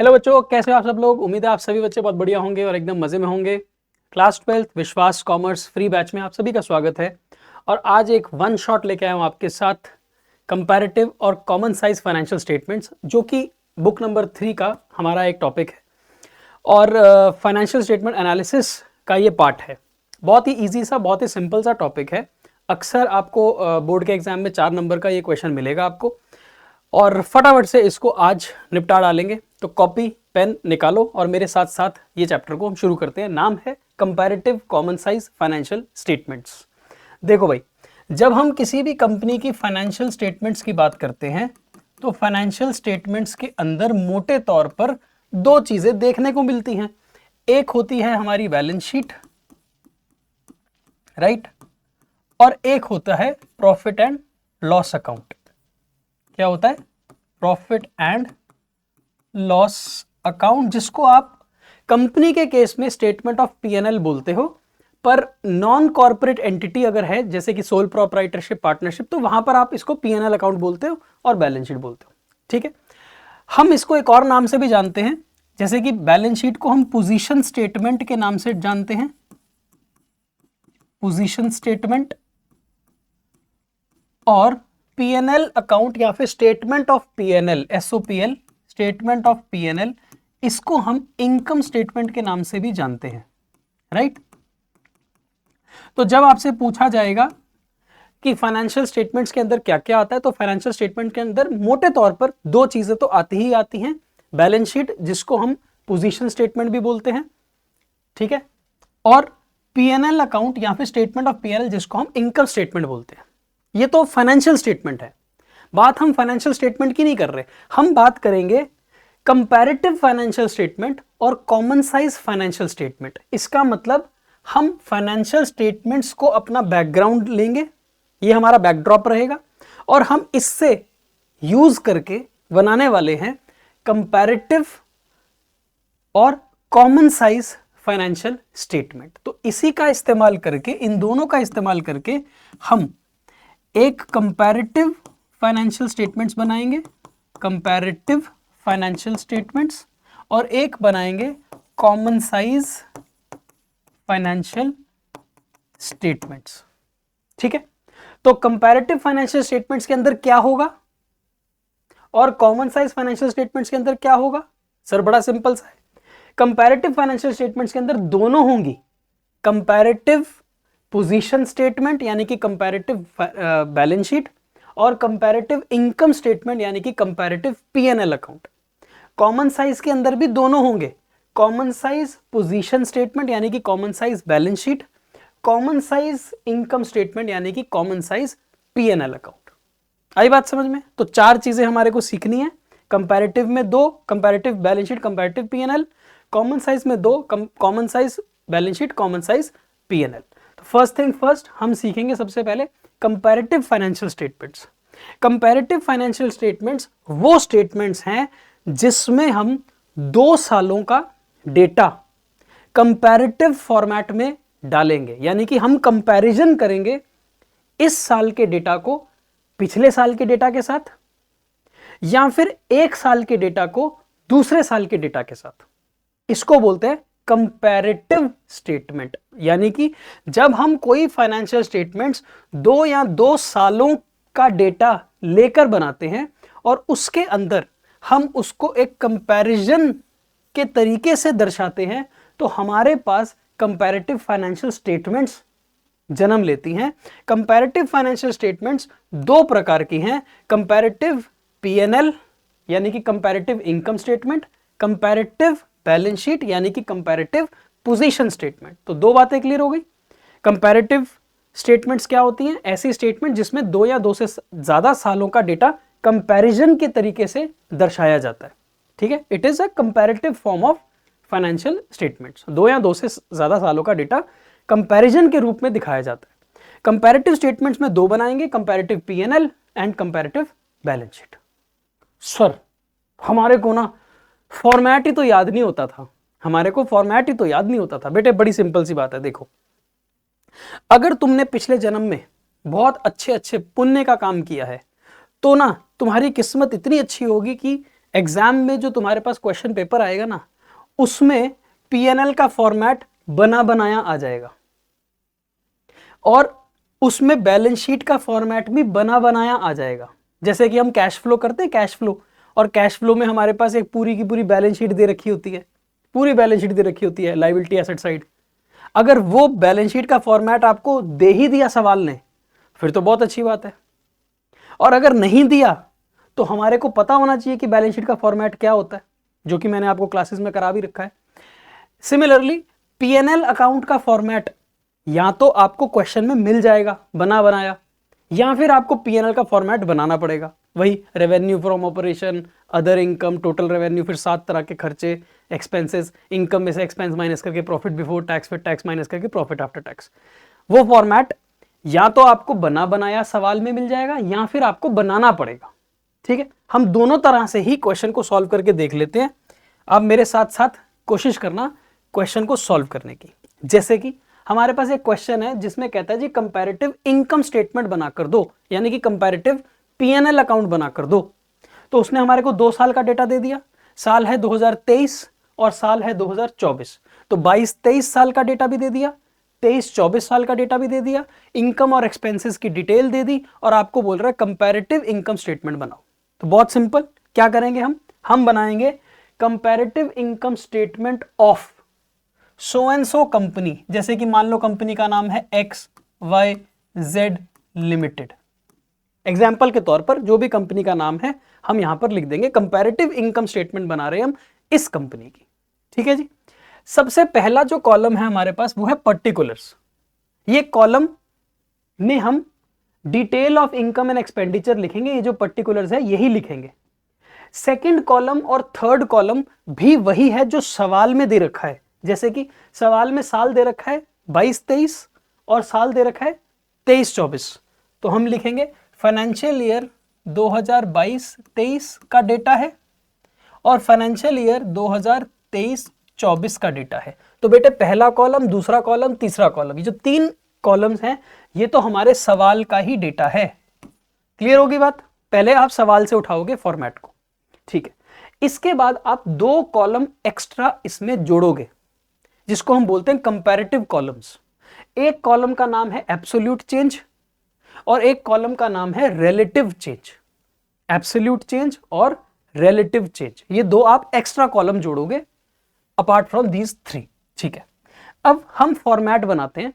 Hello बच्चों, कैसे हो आप सब लोग। उम्मीद है आप सभी बच्चे बहुत बढ़िया होंगे और एकदम मजे में होंगे। क्लास 12 विश्वास कॉमर्स फ्री बैच में आप सभी का स्वागत है। और आज एक वन शॉट लेके आया हूँ आपके साथ कंपैरेटिव और कॉमन साइज फाइनेंशियल स्टेटमेंट्स, जो कि बुक नंबर 3 का हमारा एक टॉपिक है और फाइनेंशियल स्टेटमेंट एनालिसिस का ये पार्ट है। बहुत ही ईजी सा, बहुत ही सिंपल सा टॉपिक है। अक्सर आपको बोर्ड के एग्जाम में 4 नंबर का ये क्वेश्चन मिलेगा आपको, और फटाफट से इसको आज निपटा डालेंगे। तो कॉपी पेन निकालो और मेरे साथ साथ ये चैप्टर को हम शुरू करते हैं। नाम है comparative common size financial statements. देखो भाई, जब हम किसी भी कंपनी की फाइनेंशियल स्टेटमेंट्स की बात करते हैं तो फाइनेंशियल स्टेटमेंट्स के अंदर मोटे तौर पर दो चीजें देखने को मिलती हैं। एक होती है हमारी बैलेंस शीट, राइट, और एक होता है प्रॉफिट एंड लॉस अकाउंट। क्या होता है? प्रॉफिट एंड लॉस अकाउंट, जिसको आप कंपनी के केस में स्टेटमेंट ऑफ पीएनएल बोलते हो, पर नॉन कॉर्पोरेट एंटिटी अगर है जैसे कि सोल प्रोप्राइटरशिप, पार्टनरशिप, तो वहां पर आप इसको पीएनएल अकाउंट बोलते हो और बैलेंस शीट बोलते हो। ठीक है, हम इसको एक और नाम से भी जानते हैं, जैसे कि बैलेंस शीट को हम पोजीशन स्टेटमेंट के नाम से जानते हैं, पोजीशन स्टेटमेंट, और पीएनएल अकाउंट या फिर statement of PNL, SOPL, statement of PNL, इसको हम इनकम स्टेटमेंट के नाम से भी जानते हैं, राइट। तो जब आपसे पूछा जाएगा कि फाइनेंशियल स्टेटमेंट्स के अंदर क्या क्या आता है, तो फाइनेंशियल स्टेटमेंट के अंदर मोटे तौर पर दो चीजें तो आती ही आती हैं। बैलेंस शीट, जिसको हम पोजीशन स्टेटमेंट भी बोलते हैं, ठीक है, और पीएनएल अकाउंट या फिर स्टेटमेंट ऑफ पीएनएल, जिसको हम इनकम स्टेटमेंट बोलते हैं। ये तो फाइनेंशियल स्टेटमेंट है। बात हम फाइनेंशियल स्टेटमेंट की नहीं कर रहे, हम बात करेंगे कंपैरेटिव फाइनेंशियल स्टेटमेंट और कॉमन साइज फाइनेंशियल स्टेटमेंट। इसका मतलब हम फाइनेंशियल स्टेटमेंट्स को अपना बैकग्राउंड लेंगे, ये हमारा बैकड्रॉप रहेगा, और हम इससे यूज करके बनाने वाले हैं कंपैरेटिव और कॉमन साइज फाइनेंशियल स्टेटमेंट। तो इसी का इस्तेमाल करके, इन दोनों का इस्तेमाल करके हम एक कंपैरेटिव फाइनेंशियल स्टेटमेंट्स बनाएंगे, कंपैरेटिव फाइनेंशियल स्टेटमेंट्स, और एक बनाएंगे कॉमन साइज फाइनेंशियल स्टेटमेंट्स। ठीक है, तो कंपैरेटिव फाइनेंशियल स्टेटमेंट्स के अंदर क्या होगा और कॉमन साइज फाइनेंशियल स्टेटमेंट्स के अंदर क्या होगा? सर बड़ा सिंपल सा है। कंपैरेटिव फाइनेंशियल स्टेटमेंट्स के अंदर दोनों होंगी, कंपैरेटिव पोजीशन स्टेटमेंट यानी कि कंपैरेटिव बैलेंस शीट, और कंपैरेटिव इनकम स्टेटमेंट यानी कि comparative PNL account. Common size के अंदर भी दोनों होंगे, कॉमन साइज पोजीशन स्टेटमेंट यानी कि common size balance sheet, common size income statement यानी कि कॉमन साइज पीएनएल अकाउंट। आई बात समझ में? तो चार चीजें हमारे को सीखनी है। कंपैरेटिव में दो, comparative balance sheet, comparative PNL. Common size में दो, common size balance sheet, common size PNL. तो फर्स्ट थिंग फर्स्ट, हम सीखेंगे सबसे पहले comparative financial statements. Comparative financial statements वो स्टेटमेंट्स हैं जिसमें हम 2 सालों का डेटा कंपैरेटिव फॉर्मेट में डालेंगे, यानी कि हम कंपैरिजन करेंगे इस साल के डेटा को पिछले साल के डेटा के साथ, या फिर 1 साल के डेटा को दूसरे साल के डेटा के साथ। इसको बोलते हैं कंपैरेटिव स्टेटमेंट। यानी कि जब हम कोई फाइनेंशियल स्टेटमेंट्स 2 या 2 सालों का डेटा लेकर बनाते हैं और उसके अंदर हम उसको एक कंपैरिजन के तरीके से दर्शाते हैं, तो हमारे पास कंपैरेटिव फाइनेंशियल स्टेटमेंट्स जन्म लेती हैं। कंपैरेटिव फाइनेंशियल स्टेटमेंट्स 2 प्रकार की हैं, कंपैरेटिव पीएनएल यानी कि comparative income statement, comparative balance sheet यानी कि कंपैरेटिव पोजीशन स्टेटमेंट। तो 2 बातें क्लियर हो गई। कंपैरेटिव स्टेटमेंट्स क्या होती हैं? ऐसी स्टेटमेंट जिसमें 2 या 2 से ज्यादा सालों का डेटा कंपैरिजन के तरीके से दर्शाया जाता है। ठीक है, it is a comparative form of financial statements. 2 या 2 से ज्यादा सालों का डेटा कंपैरिजन के रूप में दिखाया जाता है। कंपैरेटिव स्टेटमेंट्स में 2 बनाएंगे, comparative PNL and comparative balance sheet. Sir हमारे को ना फॉर्मेट ही तो याद नहीं होता था, हमारे को फॉर्मेट ही तो याद नहीं होता था। बेटे बड़ी सिंपल सी बात है, देखो, अगर तुमने पिछले जन्म में बहुत अच्छे अच्छे पुण्य का काम किया है तो ना तुम्हारी किस्मत इतनी अच्छी होगी कि एग्जाम में जो तुम्हारे पास क्वेश्चन पेपर आएगा ना, उसमें पीएनएल का फॉर्मेट बना बनाया आ जाएगा और उसमें बैलेंस शीट का फॉर्मेट भी बना बनाया आ जाएगा। जैसे कि हम कैश फ्लो करते हैं, कैश फ्लो, और कैश फ्लो में हमारे पास एक पूरी की पूरी बैलेंस शीट दे रखी होती है, पूरी बैलेंस शीट दे रखी होती है, लायबिलिटी एसेट साइड। अगर वो बैलेंस शीट का फॉर्मेट आपको दे ही दिया सवाल ने, फिर तो बहुत अच्छी बात है। और अगर नहीं दिया तो हमारे को पता होना चाहिए कि बैलेंस शीट का फॉर्मेट क्या होता है, जो कि मैंने आपको क्लासेस में करा भी रखा है। सिमिलरली पीएनएल अकाउंट का फॉर्मेट या तो आपको क्वेश्चन में मिल जाएगा बना बनाया, या फिर आपको पीएनएल का फॉर्मेट बनाना पड़ेगा। वही revenue from operation, other income, total revenue, फिर 7 तरह के खर्चे, एक्सपेंसेस, इनकम में से एक्सपेंस माइनस करके प्रॉफिट बिफोर टैक्स, फिर टैक्स माइनस करके प्रॉफिट आफ्टर टैक्स। वो फॉर्मेट या तो आपको बना बनाया सवाल में मिल जाएगा या फिर आपको बनाना पड़ेगा। ठीक है, हम दोनों तरह से ही क्वेश्चन को सॉल्व करके देख लेते हैं। आप मेरे साथ साथ कोशिश करना क्वेश्चन को सॉल्व करने की। जैसे कि हमारे पास एक क्वेश्चन है जिसमें कहता है जी कंपैरेटिव इनकम स्टेटमेंट बनाकर दो, यानी कि कंपैरेटिव पीएनएल अकाउंट बनाकर दो। तो उसने हमारे को 2 साल का डेटा दे दिया, साल है 2023 और साल है 2024। तो 22-23 साल का डेटा भी दे दिया, 23-24 साल का डेटा भी दे दिया, इनकम और एक्सपेंसेस की डिटेल दे दी, और आपको बोल रहा है कंपैरेटिव इनकम स्टेटमेंट बनाओ। तो बहुत सिंपल, क्या करेंगे हम बनाएंगे comparative income statement of so and so company. जैसे कि मान लो कंपनी का नाम है XYZ लिमिटेड। एग्जाम्पल के तौर पर जो भी कंपनी का नाम है हम यहां पर लिख देंगे, कंपैरेटिव इनकम स्टेटमेंट बना रहे हैं हम इस कंपनी की। ठीक है जी। सबसे पहला जो कॉलम है हमारे पास वो है पर्टिकुलर्स। ये कॉलम में हम detail of income and expenditure लिखेंगे, ये जो पर्टिकुलर्स है यही लिखेंगे। सेकंड कॉलम और थर्ड कॉलम भी वही है जो सवाल में दे रखा है। जैसे कि सवाल में साल दे रखा है 22-23 और साल दे रखा है 23-24, तो हम लिखेंगे फाइनेंशियल ईयर 2022-23 का डेटा है और फाइनेंशियल ईयर 2023-24 का डेटा है। तो बेटे पहला कॉलम, दूसरा कॉलम, तीसरा कॉलम, ये जो 3 कॉलम्स हैं ये तो हमारे सवाल का ही डेटा है। क्लियर होगी बात? पहले आप सवाल से उठाओगे फॉर्मेट को, ठीक है। इसके बाद आप 2 कॉलम एक्स्ट्रा इसमें जोड़ोगे जिसको हम बोलते हैं कंपैरेटिव कॉलम्स। एक कॉलम का नाम है एब्सोल्यूट चेंज और एक कॉलम का नाम है रिलेटिव चेंज। एब्सोल्यूट चेंज और रिलेटिव चेंज, ये 2 आप एक्स्ट्रा कॉलम जोड़ोगे अपार्ट फ्रॉम दीज 3। ठीक है, अब हम फॉर्मेट बनाते हैं।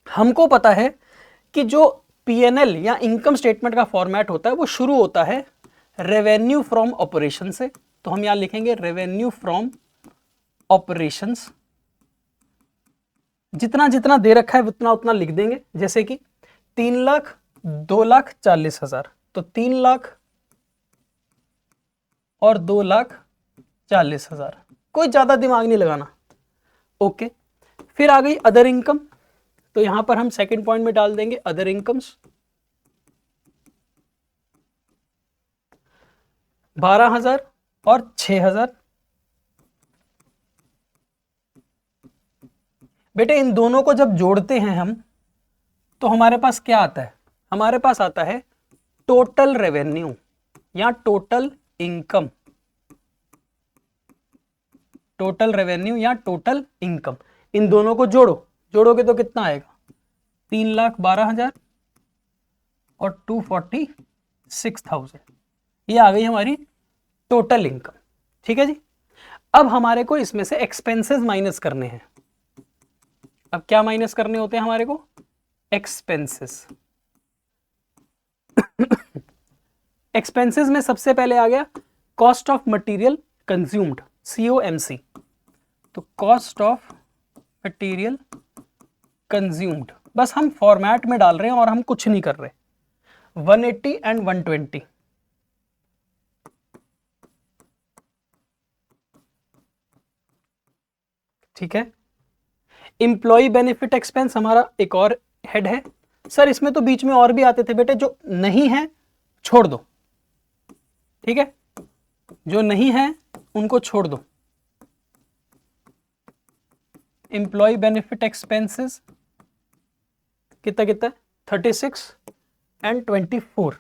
हमको पता है कि जो पीएनएल या इनकम स्टेटमेंट का फॉर्मेट होता है वो शुरू होता है रेवेन्यू फ्रॉम ऑपरेशन से। तो हम यहां लिखेंगे रेवेन्यू फ्रॉम ऑपरेशंस। जितना जितना दे रखा है उतना उतना लिख देंगे। जैसे कि 3 लाख 2,40,000, तो 3 लाख और 2,40,000, कोई ज्यादा दिमाग नहीं लगाना। ओके, फिर आ गई अदर इनकम, तो यहां पर हम सेकंड पॉइंट में डाल देंगे अदर इनकम्स 12,000 और 6,000। बेटे इन दोनों को जब जोड़ते हैं हम तो हमारे पास क्या आता है? हमारे पास आता है टोटल रेवेन्यू या टोटल इनकम। टोटल रेवेन्यू या टोटल इनकम, इन दोनों को जोड़ोगे तो कितना आएगा? 3,12,000 और 246,000, ये आ गई हमारी टोटल इनकम। ठीक है जी। अब हमारे को इसमें से एक्सपेंसेस माइनस करने हैं। अब क्या माइनस करने होते हैं हमारे को? एक्सपेंसेस। एक्सपेंसेस में सबसे पहले आ गया cost of material consumed, COMC। तो कॉस्ट ऑफ मटेरियल कंज्यूम्ड, बस हम फॉर्मेट में डाल रहे हैं और हम कुछ नहीं कर रहे। 180 एंड 120। ठीक है। इंप्लॉय बेनिफिट एक्सपेंस हमारा एक और हेड है। सर इसमें तो बीच में और भी आते थे बेटे, जो नहीं है छोड़ दो। ठीक है, जो नहीं है उनको छोड़ दो। इंप्लॉय बेनिफिट एक्सपेंसेस कितना कितना? 36 एंड 24।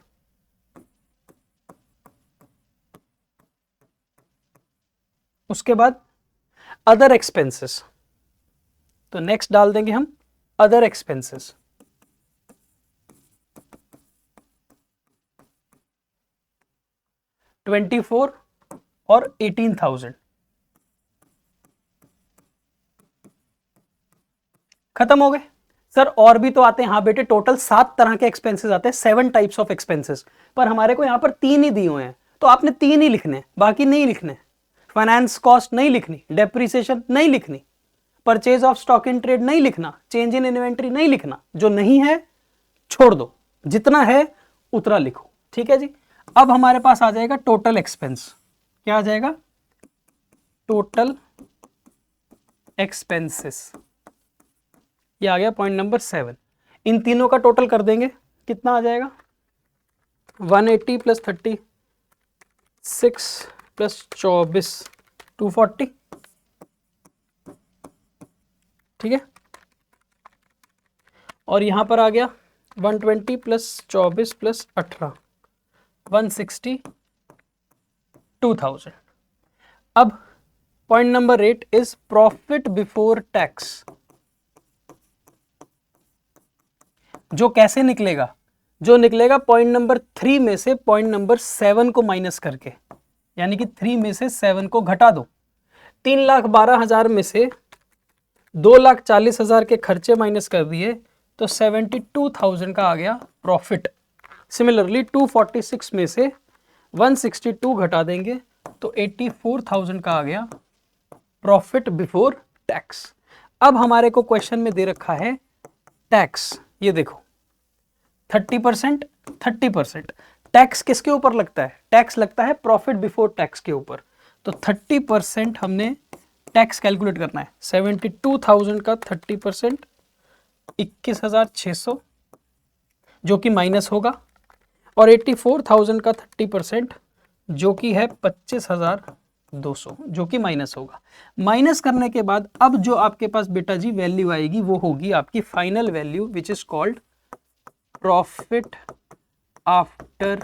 उसके बाद अदर एक्सपेंसेस, तो नेक्स्ट डाल देंगे हम अदर एक्सपेंसेस। $24 और 18,000 खत्म हो गए। सर और भी तो आते हैं, हाँ बेटे टोटल 7 तरह के एक्सपेंसेस आते हैं, 7 टाइप्स ऑफ एक्सपेंसेस, पर हमारे को यहां पर 3 ही दिए हुए हैं, तो आपने 3 ही लिखने, बाकी नहीं लिखने। फाइनेंस कॉस्ट नहीं लिखनी, डेप्रिसिएशन नहीं लिखनी, purchase of stock in trade नहीं लिखना, चेंज इन इन्वेंट्री नहीं लिखना, जो नहीं है छोड़ दो, जितना है उतना लिखो। ठीक है जी। अब हमारे पास आ जाएगा टोटल एक्सपेंस। क्या आ जाएगा? Total expenses. ये आ गया पॉइंट नंबर 7। इन तीनों का टोटल कर देंगे, कितना आ जाएगा? 180 प्लस 36 प्लस 24 240। ठीक है। और यहां पर आ गया 120 प्लस 24 प्लस 18 162,000। अब point number 8 is profit before tax. जो कैसे निकलेगा? जो निकलेगा पॉइंट नंबर 3 में से पॉइंट नंबर 7 को माइनस करके, यानी कि 3 में से 7 को घटा दो। 3,12,000 में से 2,40,000 के खर्चे माइनस कर दिए तो 72,000 का आ गया प्रॉफिट। सिमिलरली 246 में से 162 घटा देंगे तो 84,000 का आ गया प्रॉफिट बिफोर टैक्स। अब हमारे को क्वेश्चन में दे रखा है टैक्स, ये देखो 30%, 30%। टैक्स किसके ऊपर लगता है? टैक्स लगता है प्रॉफिट बिफोर टैक्स के ऊपर। तो 30% हमने टैक्स कैलकुलेट करना है। 72,000 का 30% 21,600 जो कि माइनस होगा, और 84,000 का 30% जो कि है 25,200 जो कि माइनस होगा। माइनस करने के बाद अब जो आपके पास बेटा जी वैल्यू आएगी वो होगी आपकी final value, which is called profit after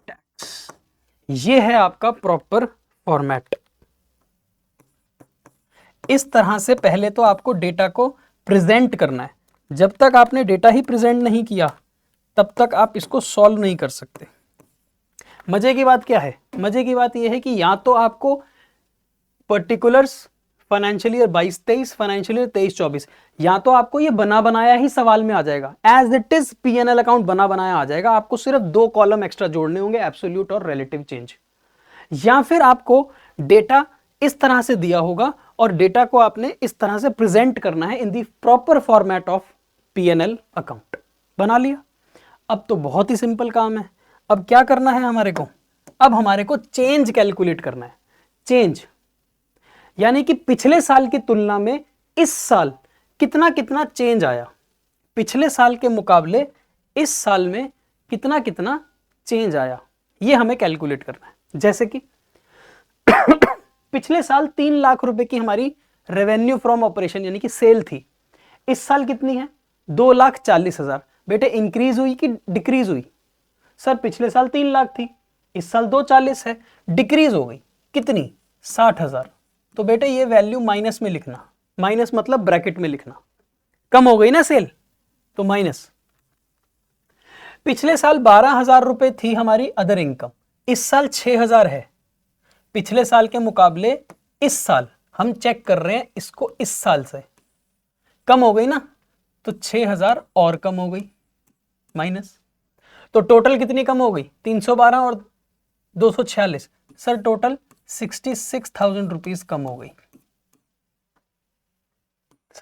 tax. ये है आपका प्रॉपर फॉर्मेट। इस तरह से पहले तो आपको डेटा को प्रेजेंट करना है। जब तक आपने डेटा ही प्रेजेंट नहीं किया तब तक आप इसको सॉल्व नहीं कर सकते। मजे की बात क्या है? मजे की बात यह है कि या तो आपको particulars financial year 22-23, financial year 23-24, या तो आपको ये बना बनाया ही सवाल में आ जाएगा, as it is PNL account बना बनाया आ जाएगा। आपको सिर्फ 2 कॉलम एक्स्ट्रा जोड़ने होंगे, एब्सोल्यूट और रिलेटिव चेंज। या फिर आपको डेटा इस तरह से दिया होगा और डेटा को आपने इस तरह से प्रेजेंट करना है in the proper format of PNL account. बना लिया। अब तो बहुत ही सिंपल काम है। अब क्या करना है हमारे को? अब हमारे को चेंज कैलकुलेट करना है। चेंज यानी कि पिछले साल की तुलना में इस साल कितना कितना चेंज आया, पिछले साल के मुकाबले इस साल में कितना कितना चेंज आया, ये हमें कैलकुलेट करना है। जैसे कि पिछले साल 3 लाख रुपए की हमारी रेवेन्यू फ्रॉम ऑपरेशन यानी कि सेल थी, इस साल कितनी है? 2,40,000। बेटे इंक्रीज हुई कि डिक्रीज हुई? सर पिछले साल 3 लाख थी, इस साल 2,40 है, डिक्रीज हो गई कितनी? 60,000। तो बेटे ये वैल्यू माइनस में लिखना, माइनस मतलब ब्रैकेट में लिखना। कम हो गई ना सेल, तो माइनस। पिछले साल 12,000 रुपए थी हमारी अदर इनकम, इस साल 6,000 है। पिछले साल के मुकाबले इस साल हम चेक कर रहे हैं इसको, इस साल से कम हो गई ना, तो 6,000 और कम हो गई, माइनस। तो टोटल कितनी कम हो गई? 312 और 246। सर टोटल 66,000 रुपीज कम हो गई।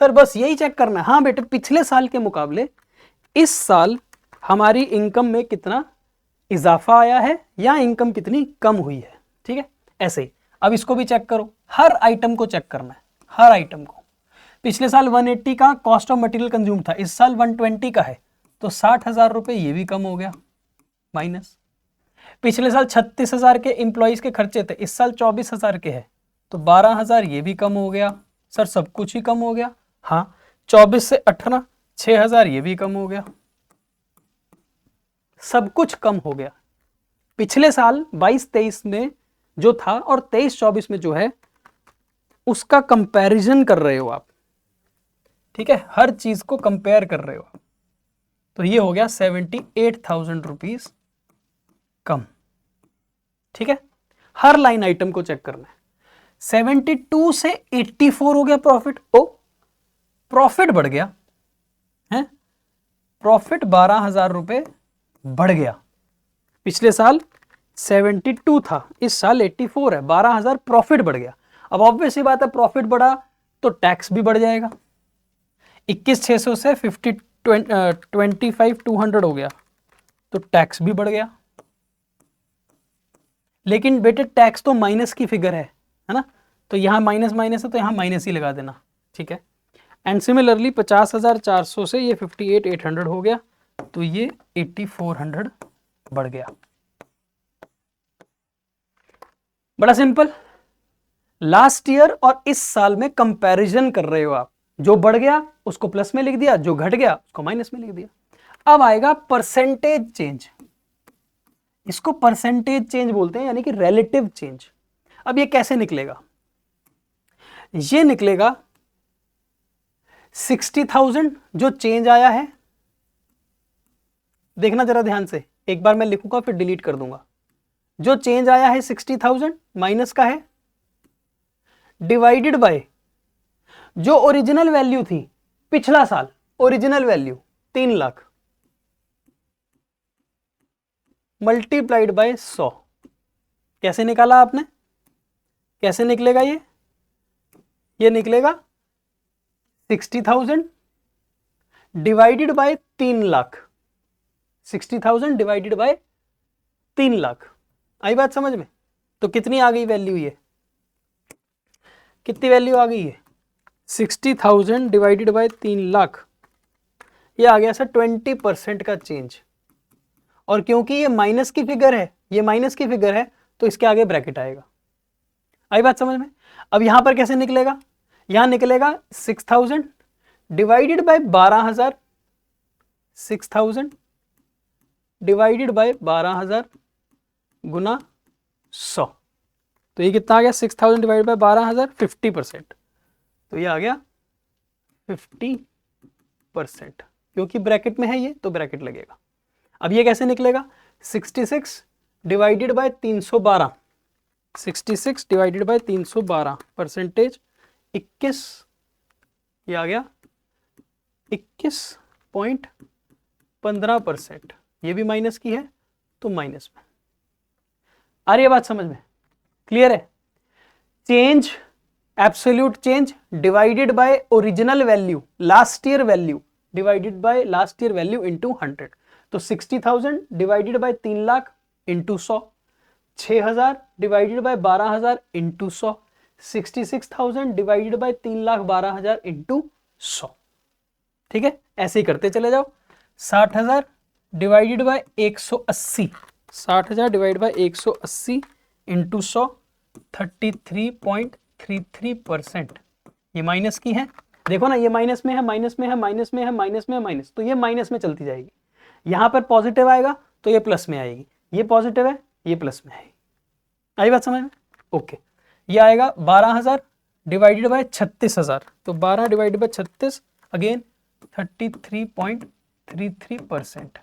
सर बस यही चेक करना है। हाँ बेटे, पिछले साल के मुकाबले इस साल हमारी इनकम में कितना इजाफा आया है या इनकम कितनी कम हुई है। ठीक है, ऐसे ही अब इसको भी चेक करो, हर आइटम को चेक करना है, हर आइटम को। पिछले साल 180 का कॉस्ट ऑफ मटेरियल कंज्यूम था, इस साल 120 का है, तो 60,000 रुपए ये भी कम हो गया, माइनस। पिछले साल 36,000 के एम्प्लॉइज के खर्चे थे, इस साल 24,000 के हैं, तो 12,000 ये भी कम हो गया। सर सब कुछ ही कम हो गया? हाँ, 24 से 18 6,000 ये भी कम हो गया, सब कुछ कम हो गया। पिछले साल 22-23 में जो था और 23-24 में जो है उसका कंपैरिजन कर रहे हो आप, ठीक है, हर चीज को कंपेयर कर रहे हो आप। तो ये हो गया 78,000 रुपीज कम, ठीक है। हर लाइन आइटम को चेक करना है। 72 से 84 हो गया प्रॉफिट, ओ प्रॉफिट बढ़ गया है, प्रॉफिट 12,000 रुपए बढ़ गया। पिछले साल 72 था, इस साल 84 है, 12,000 प्रॉफिट बढ़ गया। अब ऑब्वियस ही बात है, प्रॉफिट बढ़ा तो टैक्स भी बढ़ जाएगा। 21,600 से 25,200 हो गया तो टैक्स भी बढ़ गया। लेकिन बेटे टैक्स तो माइनस की फिगर है ना, तो यहां माइनस माइनस है तो यहां माइनस ही लगा देना, ठीक है। एंड सिमिलरली 50,400 से ये 58,800 हो गया तो ये 8,400 बढ़ गया। बड़ा सिंपल। लास्ट ईयर और इस साल में कंपैरिजन कर रहे हो आप, जो बढ़ गया उसको प्लस में लिख दिया, जो घट गया उसको माइनस में लिख दिया। अब आएगा परसेंटेज चेंज, इसको परसेंटेज चेंज बोलते हैं, यानी कि रिलेटिव चेंज। अब ये कैसे निकलेगा? ये निकलेगा 60,000 जो चेंज आया है, देखना जरा ध्यान से, एक बार मैं लिखूंगा फिर डिलीट कर दूंगा। जो चेंज आया है 60,000 माइनस का है, डिवाइडेड बाय जो ओरिजिनल वैल्यू थी पिछला साल, original value 3 lakh, multiplied by 100। कैसे निकाला आपने? कैसे निकलेगा ये निकलेगा 60,000 divided by 3 lakh, 60,000 divided by 3 lakh. आई बात समझ में? तो कितनी आ गई वैल्यू? ये कितनी वैल्यू आ गई है? 60,000 डिवाइडेड बाय 3 लाख, ये आ गया सर 20% का चेंज। और क्योंकि ये माइनस की फिगर है, ये माइनस की फिगर है, तो इसके आगे ब्रैकेट आएगा। आई बात समझ में? अब यहां पर कैसे निकलेगा? यहां निकलेगा 6,000 डिवाइडेड बाय 12,000, 6,000 डिवाइडेड बाय 12,000 गुना 100, तो ये कितना आ गया? 6,000 डिवाइडेड बाय 12,000, 50%, तो ये आ गया 50%। क्योंकि ब्रैकेट में है ये तो ब्रैकेट लगेगा। अब ये कैसे निकलेगा? 66 divided by 312, 66 divided by 312 percentage 21, ये आ गया 21.15%। ये भी माइनस की है तो माइनस में। आ रही है बात समझ में? क्लियर है? Change, absolute change divided by original value, last year value divided by last year value into 100। तो 60,000 divided by 3 lakh into 100, 6,000 divided by 12,000 into 100, 66,000 divided by 3 lakh 12,000 into 100। ठीक है, ऐसे ही करते चले जाओ। 60,000 divided bye 180, 60,000 divided bye 180 into 100, 33.33%। ये minus की है, देखो ना, ये माइनस में है, माइनस में है, माइनस में है, माइनस में है, माइनस, तो ये माइनस में चलती जाएगी। यहां पर पॉजिटिव आएगा तो ये प्लस में आएगी, ये पॉजिटिव है ये प्लस में आएगी। आई बात समझ में? ओके। ये आएगा 12,000 डिवाइडेड बाय 36,000, तो 12 डिवाइडेड बाय 36 अगेन 33.33%।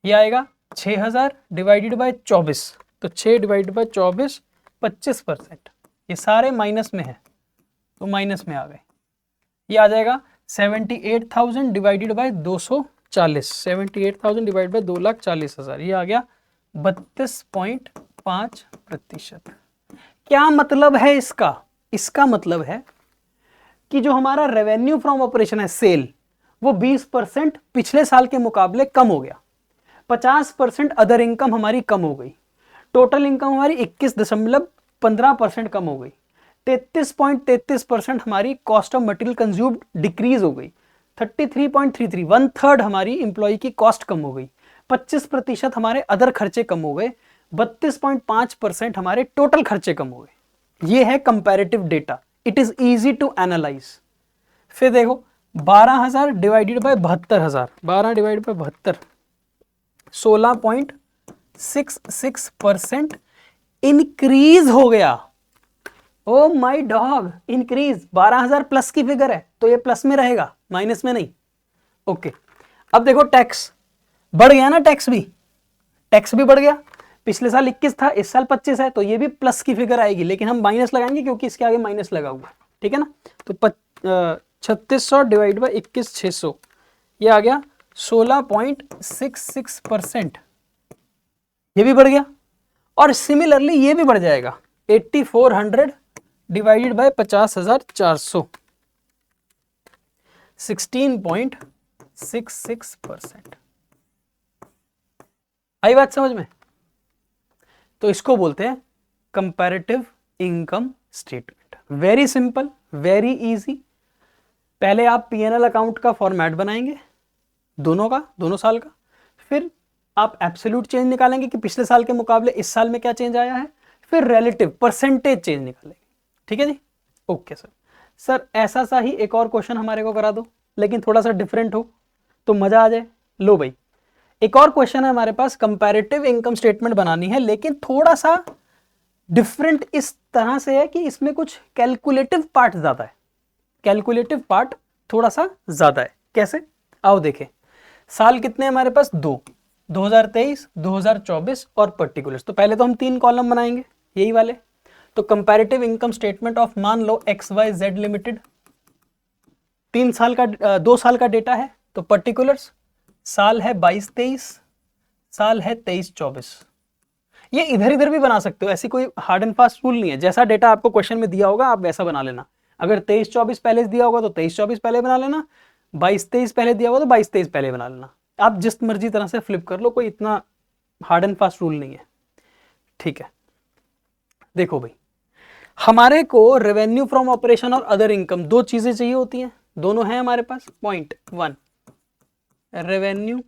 ये आएगा 6,000 डिवाइडेड बाय 24, तो 6 डिवाइडेड बाय 24 25%। ये सारे माइनस में है तो माइनस में आ गए। ये आ जाएगा 78,000 डिवाइडेड बाय 240, 78,000 डिवाइडेड बाय 2,40,000, ये आ गया 32.5%। क्या मतलब है इसका? इसका मतलब है कि जो हमारा रेवेन्यू फ्रॉम ऑपरेशन है, सेल, वो 20% पिछले साल के मुकाबले कम हो गया। 50% अदर इनकम हमारी कम हो गई। टोटल इनकम हमारी 21.15% कम हो गई। 33.33% हमारी cost of material consumed decrease हो गई। 33.33, 1/3 हमारी इंप्लॉय की कॉस्ट कम हो गई। 25% हमारे अदर खर्चे कम हो गए। 32.5% हमारे टोटल खर्चे कम हो गए। ये है comparative data, it is easy to analyse. फिर देखो 12,000 divided by 72,000, 12 divided by 72, 16.66% increase हो गया। Oh my dog, increase 12,000 plus की फिगर है तो ये प्लस में रहेगा, माइनस में नहीं। ओके, अब देखो टैक्स बढ़ गया ना, टैक्स भी बढ़ गया। पिछले साल 21 था, इस साल 25 है, तो ये भी प्लस की फिगर आएगी, लेकिन हम माइनस लगाएंगे क्योंकि इसके आगे माइनस लगा हुआ है, ठीक है ना। तो 3600 डिवाइड बाई 21,600, ये आ गया 16.66%, ये भी बढ़ गया। और सिमिलरली ये भी बढ़ जाएगा 8400 डिवाइडेड बाय 50,400, 16.66%। आई बात समझ में? तो इसको बोलते हैं comparative income statement. Very simple, very easy. पहले आप पीएनएल अकाउंट का फॉर्मेट बनाएंगे, दोनों साल का, फिर आप एब्सोल्यूट चेंज निकालेंगे कि पिछले साल के मुकाबले इस साल में क्या चेंज आया है, फिर रिलेटिव परसेंटेज चेंज निकालेंगे, ठीक है जी। ओके सर ऐसा सा ही एक और क्वेश्चन हमारे को करा दो, लेकिन थोड़ा सा डिफरेंट हो तो मजा आ जाए। लो भाई, एक और क्वेश्चन है हमारे पास, कंपैरेटिव इनकम स्टेटमेंट बनानी है, लेकिन थोड़ा सा डिफरेंट इस तरह से है कि इसमें कुछ कैलकुलेटिव पार्ट ज्यादा है, कैलकुलेटिव पार्ट थोड़ा सा ज्यादा है। कैसे, आओ देखें। साल कितने हमारे पास, 2023, 2024 और पर्टिकुलर्स। तो पहले तो हम 3 कॉलम बनाएंगे यही वाले। तो कंपैरेटिव इनकम स्टेटमेंट ऑफ, मान लो XYZ लिमिटेड, 2 साल का डेटा है। तो पर्टिकुलर्स, साल है 22-23, साल है 23-24। ये इधर इधर भी बना सकते हो, ऐसी कोई हार्ड एंड फास्ट रूल नहीं है। जैसा डेटा आपको क्वेश्चन में दिया होगा आप वैसा बना लेना। अगर 23-24 पहले दिया होगा तो 23-24 पहले बना लेना, 22-23 पहले दिया होगा तो 22-23 पहले बना लेना। आप जिस मर्जी तरह से फ्लिप कर लो, कोई इतना हार्ड एंड फास्ट रूल नहीं है, ठीक है। देखो भाई, हमारे को रेवेन्यू फ्रॉम ऑपरेशन और अदर इनकम 2 चीजें चाहिए होती हैं, दोनों हैं हमारे पास। Point 1, revenue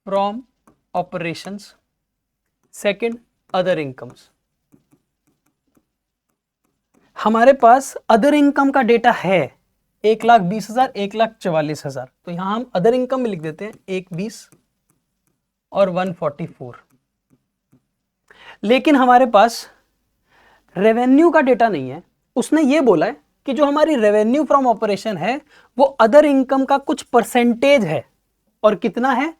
from operations, second other incomes. हमारे पास अदर इनकम का डेटा है 1,20,000, 1,44,000। तो यहां हम अदर इनकम में लिख देते हैं 120 और 144। लेकिन हमारे पास रेवेन्यू का डेटा नहीं है। उसने ये बोला है कि जो हमारी रेवेन्यू फ्रॉम ऑपरेशन है वो अदर इनकम का कुछ परसेंटेज है, और कितना है,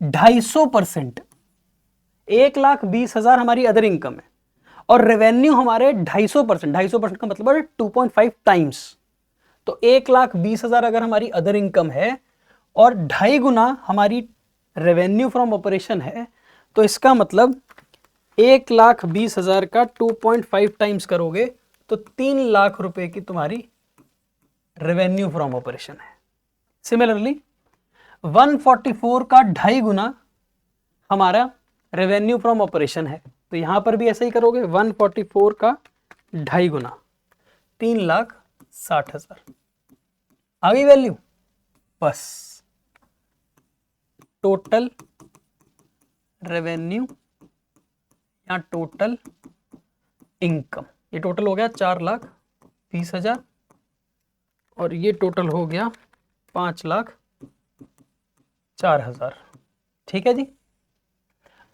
250%। 1,20,000 हमारी अदर इनकम है और रेवेन्यू हमारे 250%। 250% का मतलब है 2.5 टाइम्स। तो 1,20,000 अगर हमारी अदर इनकम है और 2.5 गुना हमारी रेवेन्यू फ्रॉम ऑपरेशन है, तो इसका मतलब 1,20,000 का 2.5 टाइम्स करोगे तो 3 लाख रुपए की तुम्हारी रेवेन्यू फ्रॉम ऑपरेशन है। सिमिलरली 144 का 2.5 गुना हमारा रेवेन्यू फ्रॉम ऑपरेशन है, तो यहां पर भी ऐसा ही करोगे। 144 का 2.5 गुना 3,60,000 आ गई वैल्यू। बस टोटल रेवेन्यू या टोटल इनकम, ये टोटल हो गया 4,20,000 और ये टोटल हो गया 5,04,000। ठीक है जी।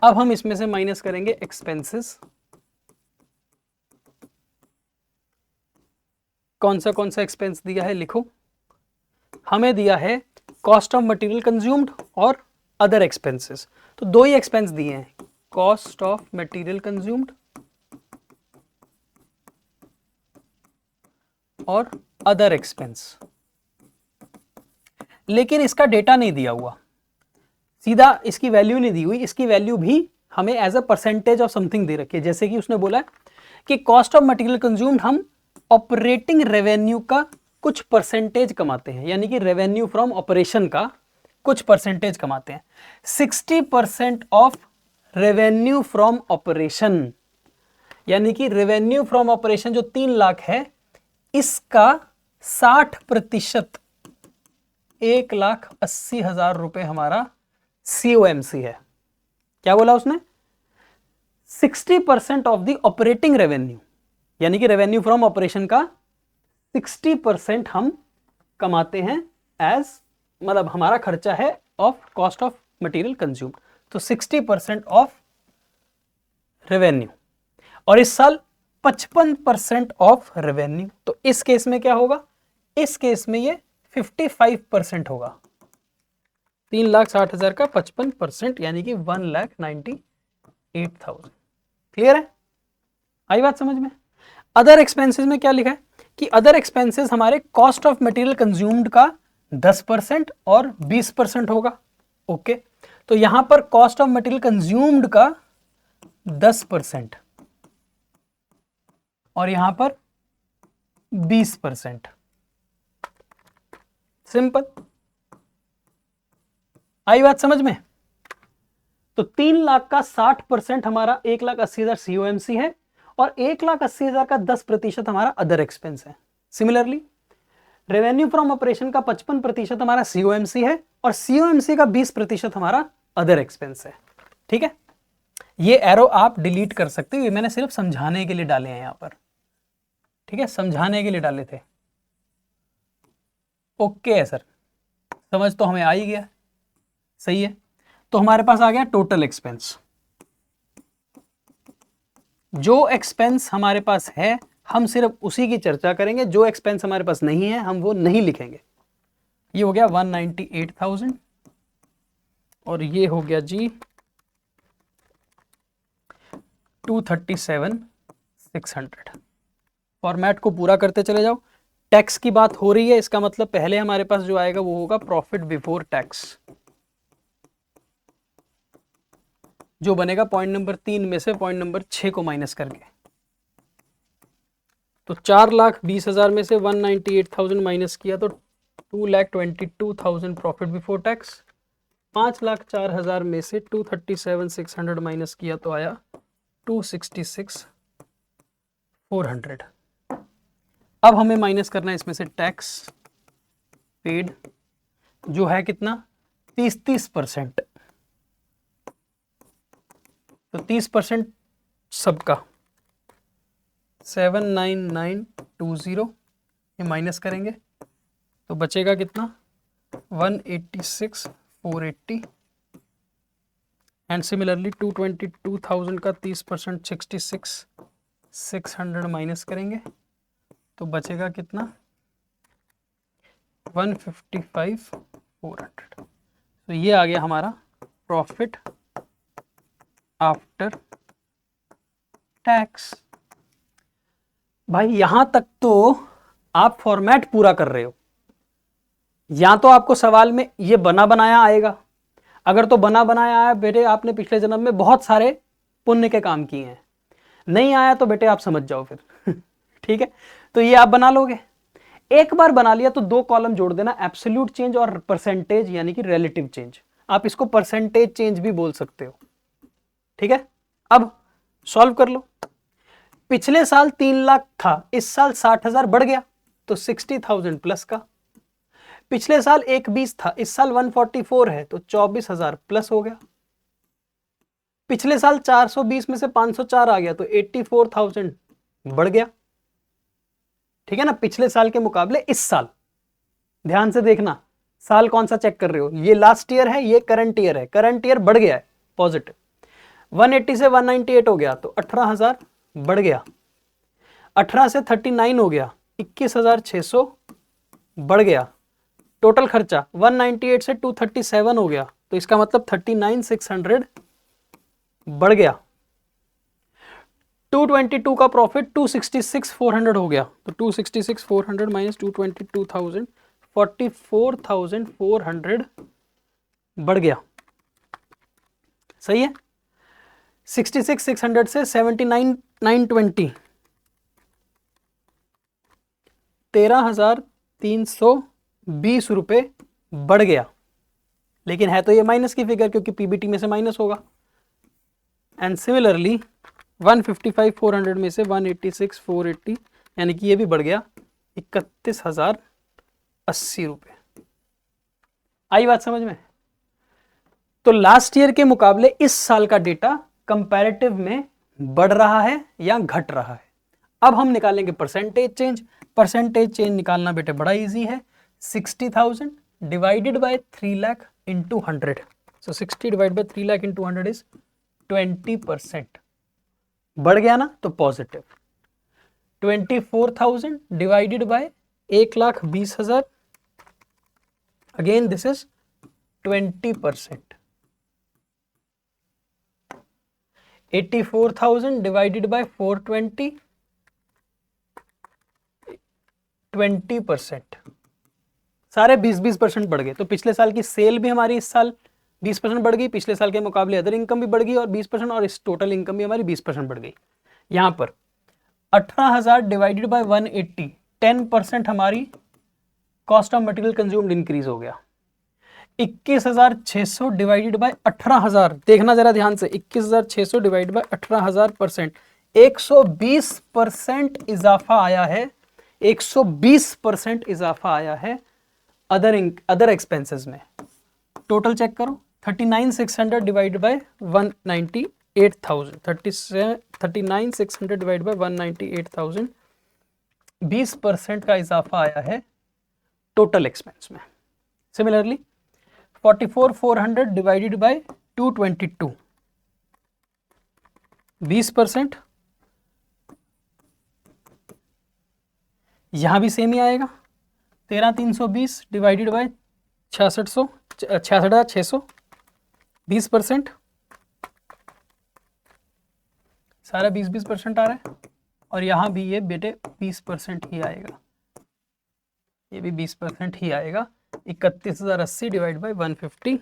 अब हम इसमें से माइनस करेंगे एक्सपेंसेस। कौन सा एक्सपेंस दिया है, लिखो। हमें दिया है कॉस्ट ऑफ मटेरियल कंज्यूम्ड और अदर एक्सपेंसेस। तो 2 ही एक्सपेंस दिए हैं, कॉस्ट ऑफ मटेरियल कंज्यूम्ड और अदर एक्सपेंस। लेकिन इसका डेटा नहीं दिया हुआ, सीधा इसकी वैल्यू नहीं दी हुई। इसकी वैल्यू भी हमें as a percentage of something दे रखी है। जैसे कि उसने बोला कि कॉस्ट ऑफ मटेरियल कंज्यूम्ड हम ऑपरेटिंग रेवेन्यू का कुछ परसेंटेज कमाते हैं, यानी कि रेवेन्यू फ्रॉम ऑपरेशन का कुछ परसेंटेज कमाते हैं। 60% ऑफ रेवेन्यू फ्रॉम ऑपरेशन, यानी कि रेवेन्यू फ्रॉम ऑपरेशन जो 3 लाख है, इसका 60% 1,80,000 रुपए हमारा COMC है। क्या बोला उसने, 60% ऑफ द ऑपरेटिंग रेवेन्यू, यानी कि रेवेन्यू फ्रॉम ऑपरेशन का 60% हम कमाते हैं एज, मतलब हमारा खर्चा है of cost of material consumed. तो 60% ऑफ रेवेन्यू, और इस साल 55% ऑफ रेवेन्यू। तो इस केस में क्या होगा, इस केस में ये 55% होगा। 3,60,000 का 55% यानी कि 1,98,000। क्लियर है, आई बात समझ में। अदर एक्सपेंसेस में क्या लिखा है कि अदर एक्सपेंसेस हमारे कॉस्ट ऑफ मटेरियल कंज्यूम्ड का 10% और 20% होगा। ओके, तो यहां पर कॉस्ट ऑफ मटेरियल कंज्यूम्ड का 10% और यहां पर 20%। सिंपल, आई बात समझ में। तो 3 लाख का 60% हमारा 1,80,000 COMC है और 1,80,000 का 10% हमारा अदर एक्सपेंस है। सिमिलरली रेवेन्यू फ्रॉम ऑपरेशन का 55% हमारा COMC है और COMC का 20% हमारा अदर एक्सपेंस है। ठीक है, ये एरो आप डिलीट कर सकते हो, ये मैंने सिर्फ समझाने के लिए डाले हैं यहां पर। ठीक है, समझाने के लिए डाले थे। ओके है सर, समझ तो हमें आ ही गया, सही है। तो हमारे पास आ गया टोटल एक्सपेंस। जो एक्सपेंस हमारे पास है हम सिर्फ उसी की चर्चा करेंगे, जो एक्सपेंस हमारे पास नहीं है हम वो नहीं लिखेंगे। ये हो गया 198,000 और ये हो गया जी 237,600। फॉर्मेट को पूरा करते चले जाओ। टैक्स की बात हो रही है, इसका मतलब पहले हमारे पास जो आएगा वो होगा प्रॉफिट बिफोर टैक्स, जो बनेगा पॉइंट नंबर 3 में से पॉइंट नंबर 6 को माइनस करके। तो 4,20,000 में से 198,000 माइनस किया तो 2,22,000 प्रॉफिट बिफोर टैक्स। 5,04,000 में से 237,600 माइनस किया तो आया 266,400। अब हमें माइनस करना है इसमें से टैक्स पेड, जो है कितना 30%। तो 30% सबका 79920, ये माइनस करेंगे तो बचेगा कितना 186,480। एंड सिमिलरली 222,000 का 30% 66,600 माइनस करेंगे तो बचेगा कितना 155,400। तो ये आ गया हमारा प्रॉफिट आफ्टर टैक्स। भाई यहां तक तो आप फॉर्मेट पूरा कर रहे हो, या तो आपको सवाल में ये बना बनाया आएगा। अगर तो बना बनाया आया बेटे आपने पिछले जन्म में बहुत सारे पुण्य के काम किए हैं, नहीं आया तो बेटे आप समझ जाओ फिर ठीक है, तो ये आप बना लोगे। एक बार बना लिया तो 2 कॉलम जोड़ देना, एब्सोल्यूट चेंज और परसेंटेज यानी कि रिलेटिव चेंज। आप इसको परसेंटेज चेंज भी बोल सकते हो। ठीक है, अब सॉल्व कर लो। पिछले साल 3 लाख था, इस साल 60,000 बढ़ गया तो 60,000 प्लस का। पिछले साल 120 था, इस साल 144 है तो 24,000 प्लस हो गया। पिछले साल 420 में से 504 आ गया तो 84,000 बढ़ गया। ठीक है ना, पिछले साल के मुकाबले इस साल। ध्यान से देखना, साल कौन सा चेक कर रहे हो, ये लास्ट ईयर है, ये करंट ईयर है। करंट ईयर बढ़ गया है पॉजिटिव, 180 से 198 हो गया तो 18,000 बढ़ गया। 18 से 39 हो गया 21,600 बढ़ गया। टोटल खर्चा 198 से 237 हो गया तो इसका मतलब 39,600 बढ़ गया। 222 का प्रॉफिट 266,400 हो गया तो 266,400 माइनस 222,000 44,400 बढ़ गया। सही है, 66,600 से 79,920 13,320 रुपए बढ़ गया। लेकिन है तो ये माइनस की फिगर क्योंकि पीबीटी में से माइनस होगा। एंड सिमिलरली 155,400 में से 186,480 यानी कि ये भी बढ़ गया 31,080 रुपए। आई बात समझ में। तो लास्ट ईयर के मुकाबले इस साल का डेटा कंपैरेटिव में बढ़ रहा है या घट रहा है। अब हम निकालेंगे परसेंटेज चेंज। परसेंटेज चेंज निकालना बेटे बड़ा इजी है, 60,000 divided by 3 lakh into 100। So 60 divide by 3 lakh into 100 is 20%। बढ़ गया ना तो positive. 24,000 divided bye 1,20,000, again this is 20%। 84,000 divided by 420, 20%। सारे 20-20% बढ़ गए। तो पिछले साल की सेल भी हमारी इस साल 20% बढ़ गई, पिछले साल के मुकाबले अदर इनकम भी बढ़ गई और 20%, और इस टोटल इनकम भी हमारी 20% बढ़ गई। यहां पर 18,000 डिवाइडेड बाय 180, 10% हमारी cost of material consumed increase हो गया। 21,600 डिवाइडेड बाय 18,000, देखना जरा ध्यान से, 21,600 डिवाइडेड बाय 18,000%, 120% इजाफा आया है, 120% इजाफा आया है अदर एक्सपेंसेस में। टोटल चेक करो, 39,600 डिवाइडेड बाय 198,000, 39,600 डिवाइडेड बाय 198,000, 20% का इजाफा आया है टोटल एक्सपेंस में। सिमिलरली 44,400 डिवाइडेड बाय 222, 20%, यहां भी सेम ही आएगा। 13,320 डिवाइडेड बाय 66,600, 20%, सारा 20-20% आ रहा है, और यहां भी ये बेटे 20% ही आएगा, ये भी 20% ही आएगा। 31,080 डिवाइड बाय 150,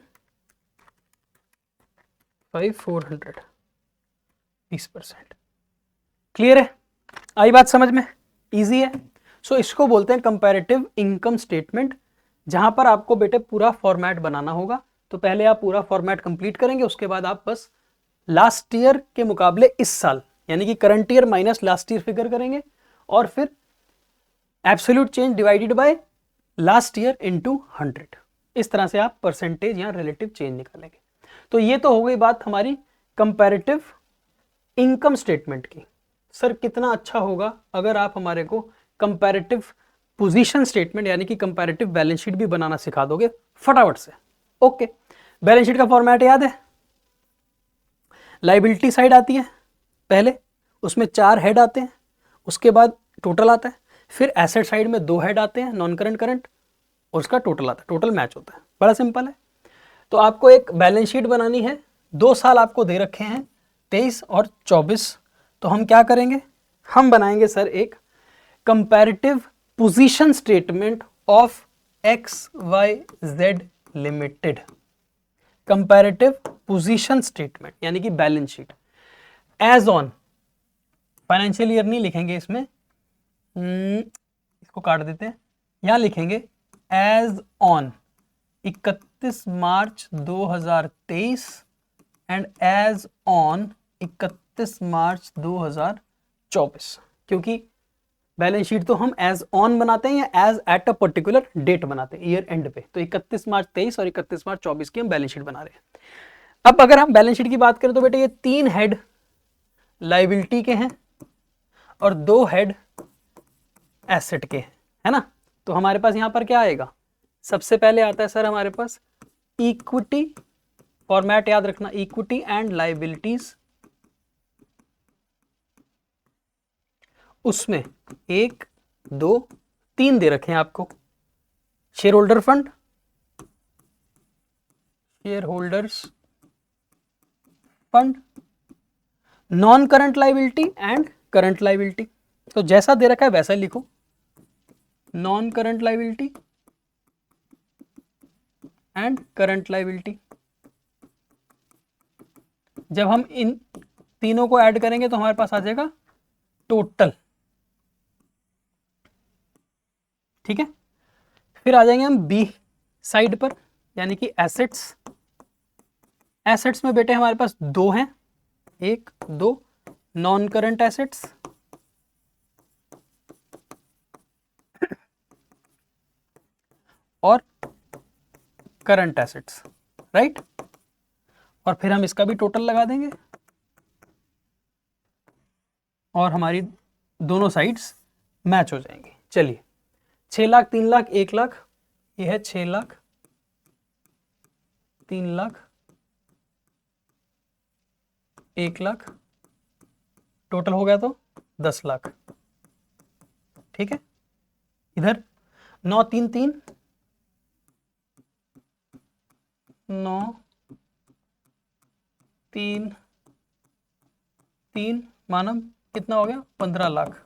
400, 20%। क्लियर है? आई बात समझ में? इजी है। सो इसको बोलते हैं कंपैरेटिव इनकम स्टेटमेंट, जहां पर आपको बेटे पूरा फॉर्मेट बनाना होगा। तो पहले आप पूरा फॉर्मेट कंप्लीट करेंगे, उसके बाद आप बस लास्ट ईयर के मुकाबले इस साल, यानी कि current year minus last year figure करेंगे, और फिर absolute change divided by last year into 100। इस तरह से आप परसेंटेज या रिलेटिव चेंज निकालेंगे। तो ये तो हो गई बात हमारी कंपैरेटिव इनकम स्टेटमेंट की। सर कितना अच्छा होगा अगर आप हमारे को कंपैरेटिव पोजीशन स्टेटमेंट यानी कि कंपैरेटिव बैलेंस शीट भी बनाना सिखा दोगे फटाफट से। ओके, बैलेंस शीट का फॉर्मेट याद है? लायबिलिटी साइड आती है पहले, उसमें 4 हेड आते हैं, उसके बाद टोटल आता है, फिर एसेट साइड में 2 हेड आते हैं, नॉन करंट करंट, और उसका टोटल आता है, टोटल मैच होता है। बड़ा सिंपल है। तो आपको एक बैलेंस शीट बनानी है, 2 साल आपको दे रखे हैं 23 और 24। तो हम क्या करेंगे, हम बनाएंगे सर एक comparative position statement of XYZ limited. Comparative position statement यानी कि balance sheet as on, financial year नहीं लिखेंगे इसमें, इसको काट देते हैं, यहां लिखेंगे as on 31 March 2023 and as on 31 March 2024। क्योंकि बैलेंस शीट तो हम एज ऑन बनाते हैं या as at a particular date बनाते हैं ईयर एंड पे। तो 31 मार्च 23 और 31 मार्च 24 की हम बैलेंस शीट बना रहे हैं। अब अगर हम बैलेंस शीट की बात करें तो बेटे ये 3 हेड लायबिलिटी के हैं और 2 हेड एसेट के हैं, है ना। तो हमारे पास यहां पर क्या आएगा, सबसे पहले आता है सर हमारे पास इक्विटी, फॉर्मेट याद रखना, इक्विटी एंड लायबिलिटीज। उसमें 1 2 3 दे रखे हैं आपको, share holder fund, share holders fund, non current liability and current liability. तो जैसा दे रखा है वैसा ही लिखो, non current liability and current liability. जब हम इन तीनों को ऐड करेंगे तो हमारे पास आ जाएगा टोटल, ठीक है। फिर आ जाएंगे हम बी साइड पर, यानी कि एसेट्स। एसेट्स में बेटे हमारे पास 2 हैं, 1 2 नॉन करंट एसेट्स और करंट एसेट्स, राइट। और फिर हम इसका भी टोटल लगा देंगे और हमारी दोनों साइड्स मैच हो जाएंगी। चलिए 6 लाख 3 लाख 1 लाख, ये है 6 लाख 3 लाख 1 लाख टोटल हो गया तो 10 लाख। ठीक है, इधर 9 3 3 9 3 3 मानव कितना हो गया 15 लाख।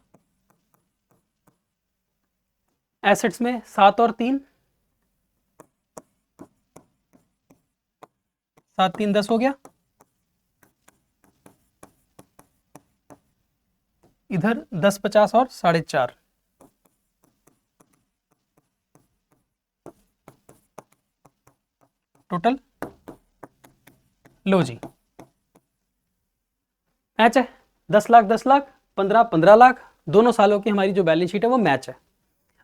एसेट्स में 7 और 3 7 3 10 हो गया। इधर 10 50 और 4.5 टोटल। लो जी, मैच है 10 लाख 10 लाख 15 15 लाख, दोनों सालों की हमारी जो बैलेंस शीट है वो मैच है।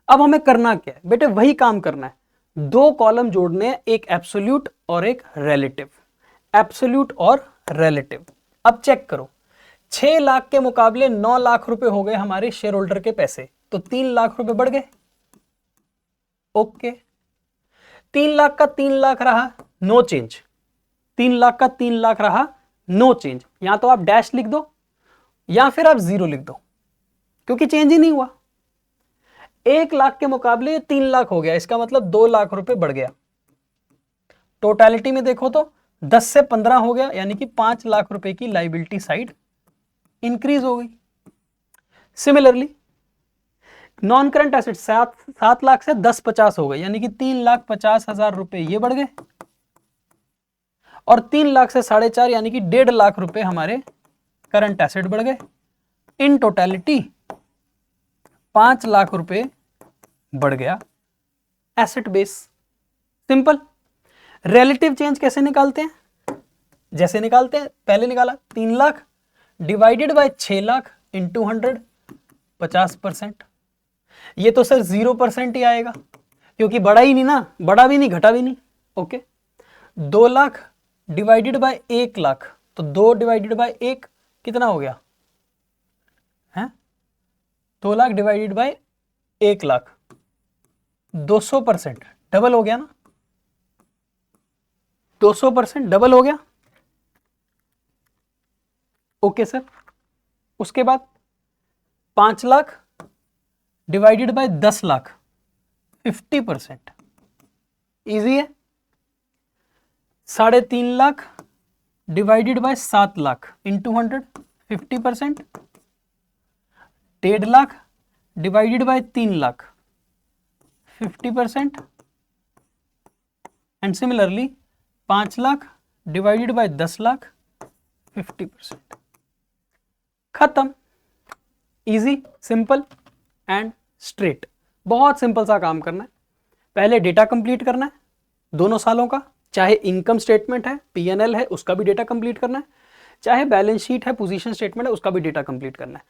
अब हमें करना क्या है बेटे, वही काम करना है, दो कॉलम जोड़ने हैं, एक एब्सोल्यूट और एक रिलेटिव। एब्सोल्यूट और रिलेटिव। अब चेक करो, 6 लाख के मुकाबले 9 लाख रुपए हो गए हमारे शेयर होल्डर के पैसे, तो 3 लाख रुपए बढ़ गए। ओके, 3 लाख का 3 लाख रहा नो चेंज, 3 लाख का 3 लाख रहा नो चेंज। या तो आप डैश लिख दो या फिर आप 0 लिख दो, क्योंकि चेंज ही नहीं हुआ। 1 लाख के मुकाबले 3 लाख हो गया, इसका मतलब 2 लाख रुपए बढ़ गया। टोटलिटी में देखो तो 10 से 15 हो गया, यानी कि 5 लाख रुपए की लाइबिलिटी साइड इंक्रीज हो गई। Similarly non current asset 7 lakh से 10 50 हो गए, यानी कि 3,50,000 रुपए ये बढ़ गए, और 3 लाख से 4.5 यानी कि 1.5 लाख रुपए हमारे करंट एसेट बढ़ गए। इन टोटलिटी 5 लाख रुपए बढ़ गया asset base. Simple. Relative change कैसे निकालते हैं, जैसे निकालते हैं, पहले निकाला 3 lakh divided by 6 lakh into 100, 50%। ये तो सर 0% ही आएगा, क्योंकि बढ़ा ही नहीं ना, बढ़ा भी नहीं घटा भी नहीं। Okay, 2 lakh divided by 1 lakh, तो 2 डिवाइडेड बाय 1 कितना हो गया है, 2 lakh divided by 1 lakh, 200%। Double हो गया ना, 200% डबल हो गया। ओके सर, उसके बाद 5 lakh divided by 10 lakh, 50%। Easy है। 3.5 lakh divided by 7 lakh into 100, 50%। 1.5 lakh divided by 3 lakh, 50%। And similarly 5 lakh divided by 10 lakh, 50%। खत्म। Easy, simple and straight. बहुत सिंपल सा काम करना है। पहले डेटा कंप्लीट करना है दोनों सालों का, चाहे इनकम स्टेटमेंट है, पीएनएल है, उसका भी डेटा कंप्लीट करना है, चाहे बैलेंस शीट है, पोजीशन स्टेटमेंट है, उसका भी डेटा कंप्लीट करना है।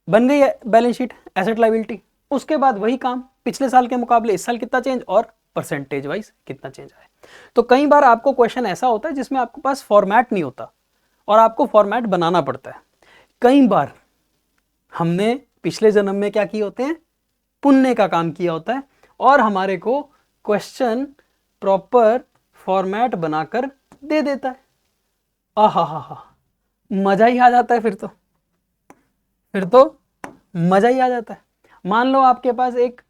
बन गई है बैलेंस शीट, एसेट लायबिलिटी। उसके बाद वही काम, पिछले साल के मुकाबले इस साल कितना चेंज और परसेंटेज वाइज कितना चेंज आया। तो कई बार आपको क्वेश्चन ऐसा होता है जिसमें आपके पास फॉर्मेट नहीं होता और आपको फॉर्मेट बनाना पड़ता है। कई बार हमने पिछले जन्म में क्या किए होते हैं, पुण्य का काम किया होता है, और हमारे को क्वेश्चन प्रॉपर फॉर्मेट बनाकर दे देता है। आहा, मजा ही आ जाता है। फिर तो मजा ही आ जाता है। मान लो आपके पास एक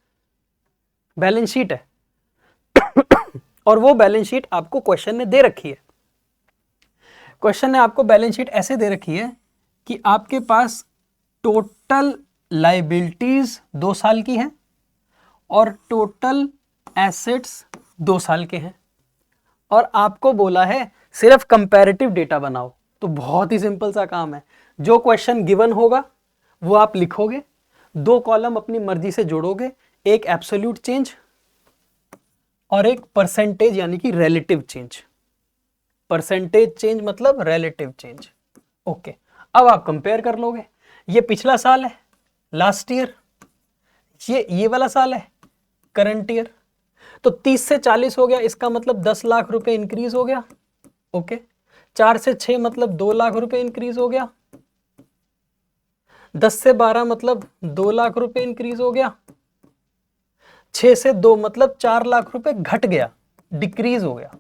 बैलेंस शीट है और वो बैलेंस शीट आपको क्वेश्चन ने दे रखी है। क्वेश्चन ने आपको बैलेंस शीट ऐसे दे रखी है कि आपके पास टोटल लायबिलिटीज 2 साल की हैं और टोटल एसेट्स 2 साल के हैं, और आपको बोला है सिर्फ कंपैरेटिव डेटा बनाओ। तो बहुत ही सिंपल सा काम है, जो क्वेश्चन गिवन होगा वो आप लिखोगे, 2 कॉलम अपनी मर्जी से जोड़ोगे, एक एब्सोल्यूट चेंज और एक परसेंटेज यानी कि रिलेटिव चेंज। परसेंटेज चेंज मतलब रिलेटिव चेंज। ओके, अब आप कंपेयर कर लोगे, ये पिछला साल है लास्ट ईयर, ये वाला साल है करंट ईयर, तो 30 से 40 हो गया, इसका मतलब 10 लाख रुपए इंक्रीज हो गया। ओके, 4 से 6 मतलब 2 लाख रुपए इंक्रीज हो गया, 10 से 12 मतलब 2 लाख रुपए इंक्रीज हो गया, 6 से 2 मतलब 4 लाख रुपए घट गया, डिक्रीज हो गया,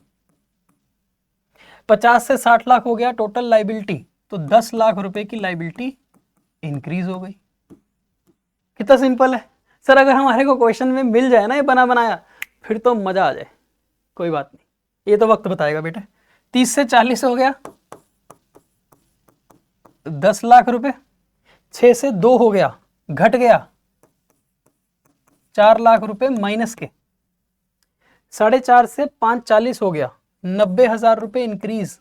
50 से 60 लाख हो गया टोटल लायबिलिटी, तो 10 लाख रुपए की लायबिलिटी इंक्रीज हो गई। कितना सिंपल है सर, अगर हमारे को क्वेश्चन में मिल जाए ना ये बना बनाया फिर तो मजा आ जाए। कोई बात नहीं, ये तो वक्त बताएगा बेटा। 30 से 40 हो गया 10 लाख रुपए, 6 से 2 हो गया, घट गया 4 लाख रुपए माइनस के, 4.5 से 5 40 हो गया 90,000 रुपए इंक्रीज,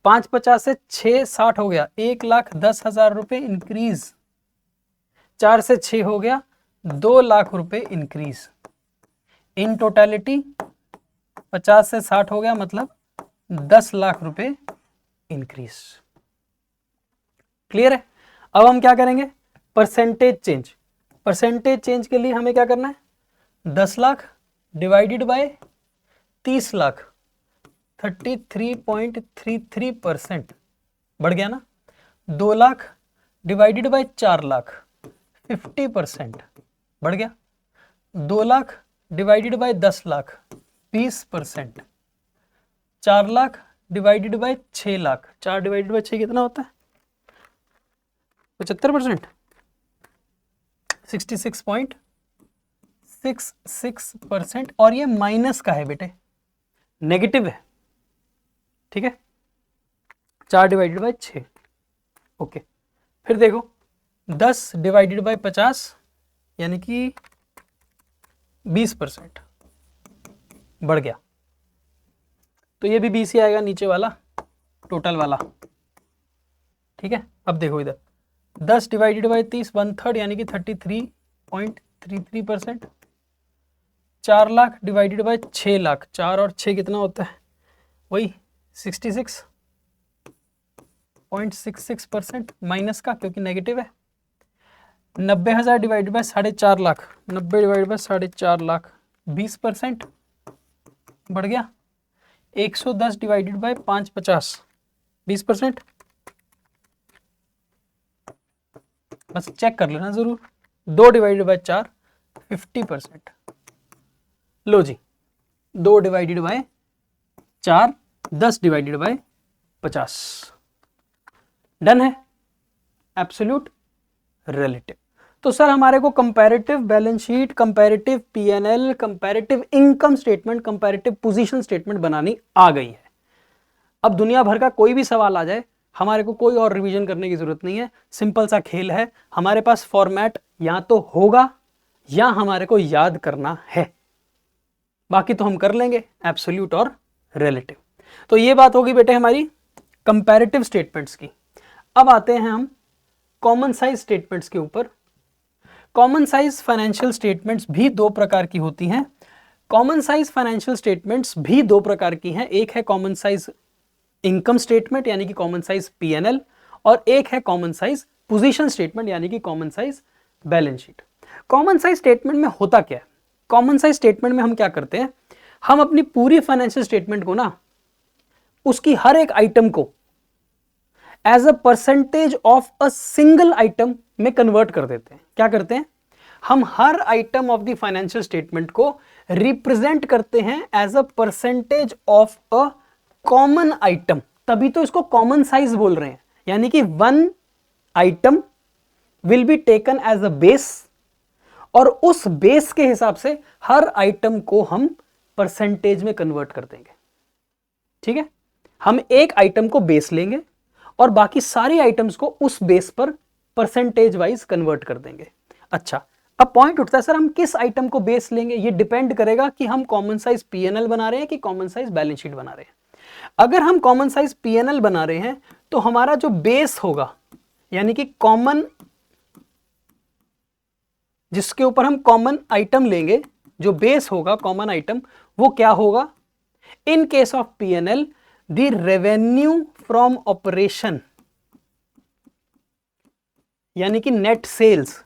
5 50 से 6 60 हो गया 1,10,000 रुपए इंक्रीज, 4 से 6 हो गया 2 लाख रुपए इंक्रीज। इन टोटलिटी 50 से 60 हो गया मतलब 10 लाख रुपए इंक्रीज। क्लियर है? अब हम क्या करेंगे, परसेंटेज चेंज। परसेंटेज चेंज के लिए हमें क्या करना है, 10 लाख डिवाइडेड बाय 30 लाख 33.33% बढ़ गया ना। 2 लाख डिवाइडेड बाय 4 लाख 50% बढ़ गया। 2 lakh divided by 10 lakh 20%। 4 lakh divided by 6 lakh, 4 divided by 6 कितना होता है, 75%, 66.66%। और ये माइनस का है बेटे, नेगेटिव है, ठीक है। 4 डिवाइडेड बाय 6, ओके। फिर देखो 10 डिवाइडेड बाय 50 यानी कि 20% बढ़ गया, तो ये भी 20 ही आएगा नीचे वाला टोटल वाला, ठीक है। अब देखो इधर 10 डिवाइडेड बाय 30 1/3 यानी कि 33.33%। 4 लाख डिवाइडेड बाय 6 लाख, 4 और 6 कितना होता है, वही 66.66% माइनस का क्योंकि नेगेटिव है। 90,000 divided by 4.5 lakh, 90 divided by 4.5 lakh 20% बढ़ गया। 110 डिवाइडेड बाय 550 20%। बस चेक कर लेना जरूर। 2 डिवाइडेड बाय 4 50%। लो जी 2 divided by 4 10 divided by 50 done है। Absolute relative. तो सर हमारे को comparative balance sheet, comparative PNL, comparative income statement, comparative position statement बनानी आ गई है। अब दुनिया भर का कोई भी सवाल आ जाए हमारे को कोई और रिवीजन करने की जरूरत नहीं है। सिंपल सा खेल है, हमारे पास फॉर्मेट या तो होगा या हमारे को याद करना है, बाकी तो हम कर लेंगे एब्सोल्यूट और रिलेटिव। तो ये बात होगी बेटे हमारी कंपैरेटिव स्टेटमेंट्स की। अब आते हैं हम कॉमन साइज स्टेटमेंट्स के ऊपर। कॉमन साइज फाइनेंशियल स्टेटमेंट्स भी 2 प्रकार की होती हैं। कॉमन साइज फाइनेंशियल स्टेटमेंट्स भी 2 प्रकार की हैं। एक है कॉमन साइज इनकम स्टेटमेंट यानी कि कॉमन साइज पीएनएल, और एक है कॉमन साइज पोजीशन स्टेटमेंट यानी कि common size balance sheet. Common size statement में होता क्या है, कॉमन साइज स्टेटमेंट में हम क्या करते हैं, हम अपनी पूरी फाइनेंशियल स्टेटमेंट को ना उसकी हर एक आइटम को as a percentage of a single item में कन्वर्ट कर देते हैं। क्या करते हैं, हम हर item of the financial statement को रिप्रेजेंट करते हैं as a percentage of a common item, तभी तो इसको कॉमन साइज बोल रहे हैं। यानी कि 1 item will be taken as a base, और उस बेस के हिसाब से हर आइटम को हम परसेंटेज में कन्वर्ट कर देंगे। ठीक है, हम एक आइटम को बेस लेंगे और बाकी सारी आइटम्स को उस बेस पर परसेंटेज वाइज कन्वर्ट कर देंगे। अच्छा, अब पॉइंट उठता है सर हम किस आइटम को बेस लेंगे, ये डिपेंड करेगा कि हम कॉमन साइज पीएनएल बना रहे हैं कि कॉमन साइज बैलेंस शीट बना रहे हैं। अगर हम कॉमन साइज पीएनएल बना रहे हैं तो हमारा जो बेस होगा यानी कि कॉमन, जिसके ऊपर हम कॉमन आइटम लेंगे, जो बेस होगा कॉमन आइटम, वो क्या होगा, इन case of PNL the revenue from operation यानी कि नेट सेल्स,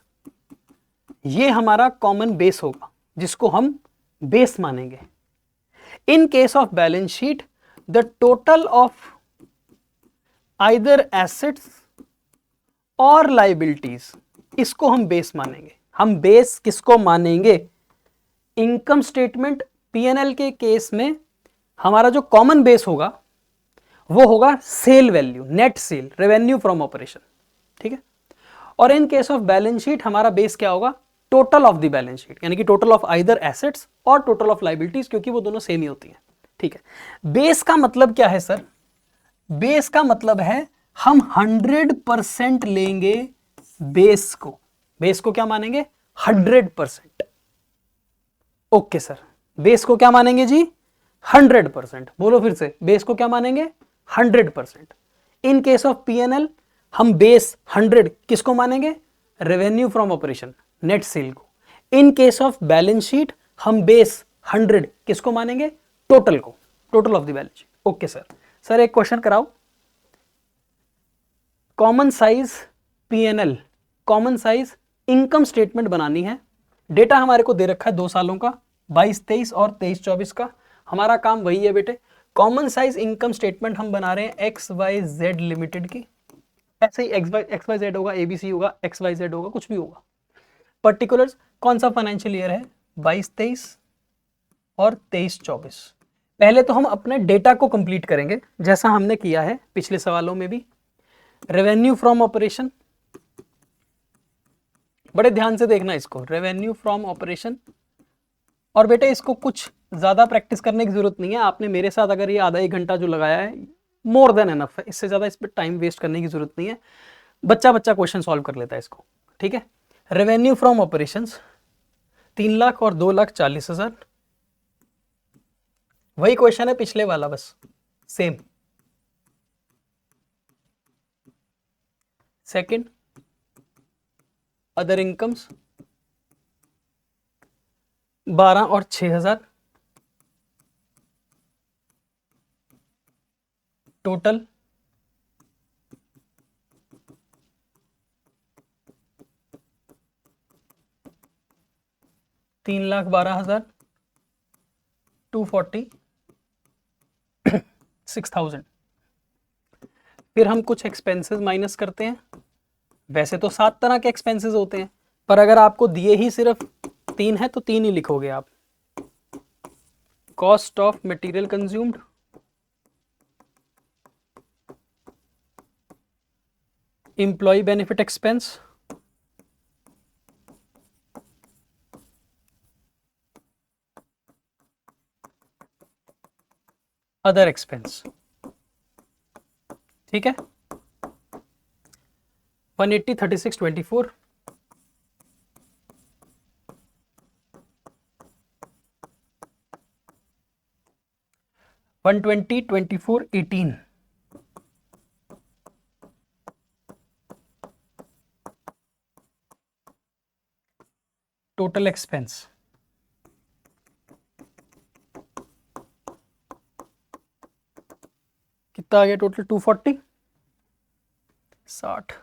ये हमारा कॉमन बेस होगा जिसको हम बेस मानेंगे। In case of balance sheet the total of either assets और लायबिलिटीज, इसको हम बेस मानेंगे। हम बेस किसको मानेंगे, इनकम स्टेटमेंट पीएनएल के केस में हमारा जो कॉमन बेस होगा वो होगा sale value, net sale, revenue from operation. ठीक है। और in case of balance sheet हमारा बेस क्या होगा, total of the balance sheet, यानी कि टोटल ऑफ आइदर एसेट्स और टोटल ऑफ लाइबिलिटीज, क्योंकि वो दोनों सेम ही होती हैं। ठीक है। बेस का मतलब क्या है सर, बेस का मतलब है हम 100% लेंगे बेस को। बेस को क्या मानेंगे, 100%। ओके सर, बेस को क्या मानेंगे जी, 100%। बोलो फिर से, बेस को क्या मानेंगे, 100%। इन केस ऑफ पीएनएल हम बेस 100 किसको मानेंगे, revenue from operation, net sale को। In case of balance sheet हम बेस 100 किसको मानेंगे, टोटल को, total of the balance sheet. Okay sir. Sir एक क्वेश्चन कराओ, common size PNL, common size income statement बनानी है। डेटा हमारे को दे रखा है 2 सालों का, 22-23 और 23-24 का। हमारा काम वही है बेटे, कॉमन साइज इनकम स्टेटमेंट हम बना रहे हैं XYZ लिमिटेड की। ऐसे ही XYZ होगा, ABC होगा, XYZ होगा, कुछ भी होगा। पर्टिकुलर्स कौन सा फाइनेंशियल ईयर है, 22-23 और 23-24। पहले तो हम अपने डेटा को कंप्लीट करेंगे जैसा हमने किया है पिछले सवालों में भी। रेवेन्यू फ्रॉम ऑपरेशन, बड़े ध्यान से देखना इसको, रेवेन्यू फ्रॉम ऑपरेशन। और बेटे इसको कुछ ज्यादा प्रैक्टिस करने की जरूरत नहीं है, आपने मेरे साथ अगर ये आधा 1 घंटा जो लगाया है मोर देन एनफ है, इससे ज्यादा इस पर टाइम वेस्ट करने की जरूरत नहीं है। बच्चा क्वेश्चन सॉल्व कर लेता है इसको। ठीक है। रेवेन्यू फ्रॉम ऑपरेशंस 3 लाख और 2,40,000, वही क्वेश्चन है पिछले वाला, बस सेम। सेकंड, अदर इनकम्स 12 और 6,000, टोटल 3,12,000, 246,000। फिर हम कुछ एक्सपेंसेस माइनस करते हैं। वैसे तो 7 तरह के एक्सपेंसेस होते हैं, पर अगर आपको दिए ही सिर्फ 3 है तो 3 ही लिखोगे आप। Cost of material consumed, employ benefit expense, other expense. ठीक है। 180, 36, 24, 120, 24, 18। टोटल एक्सपेंस कितना आ गया टोटल, 240, 60।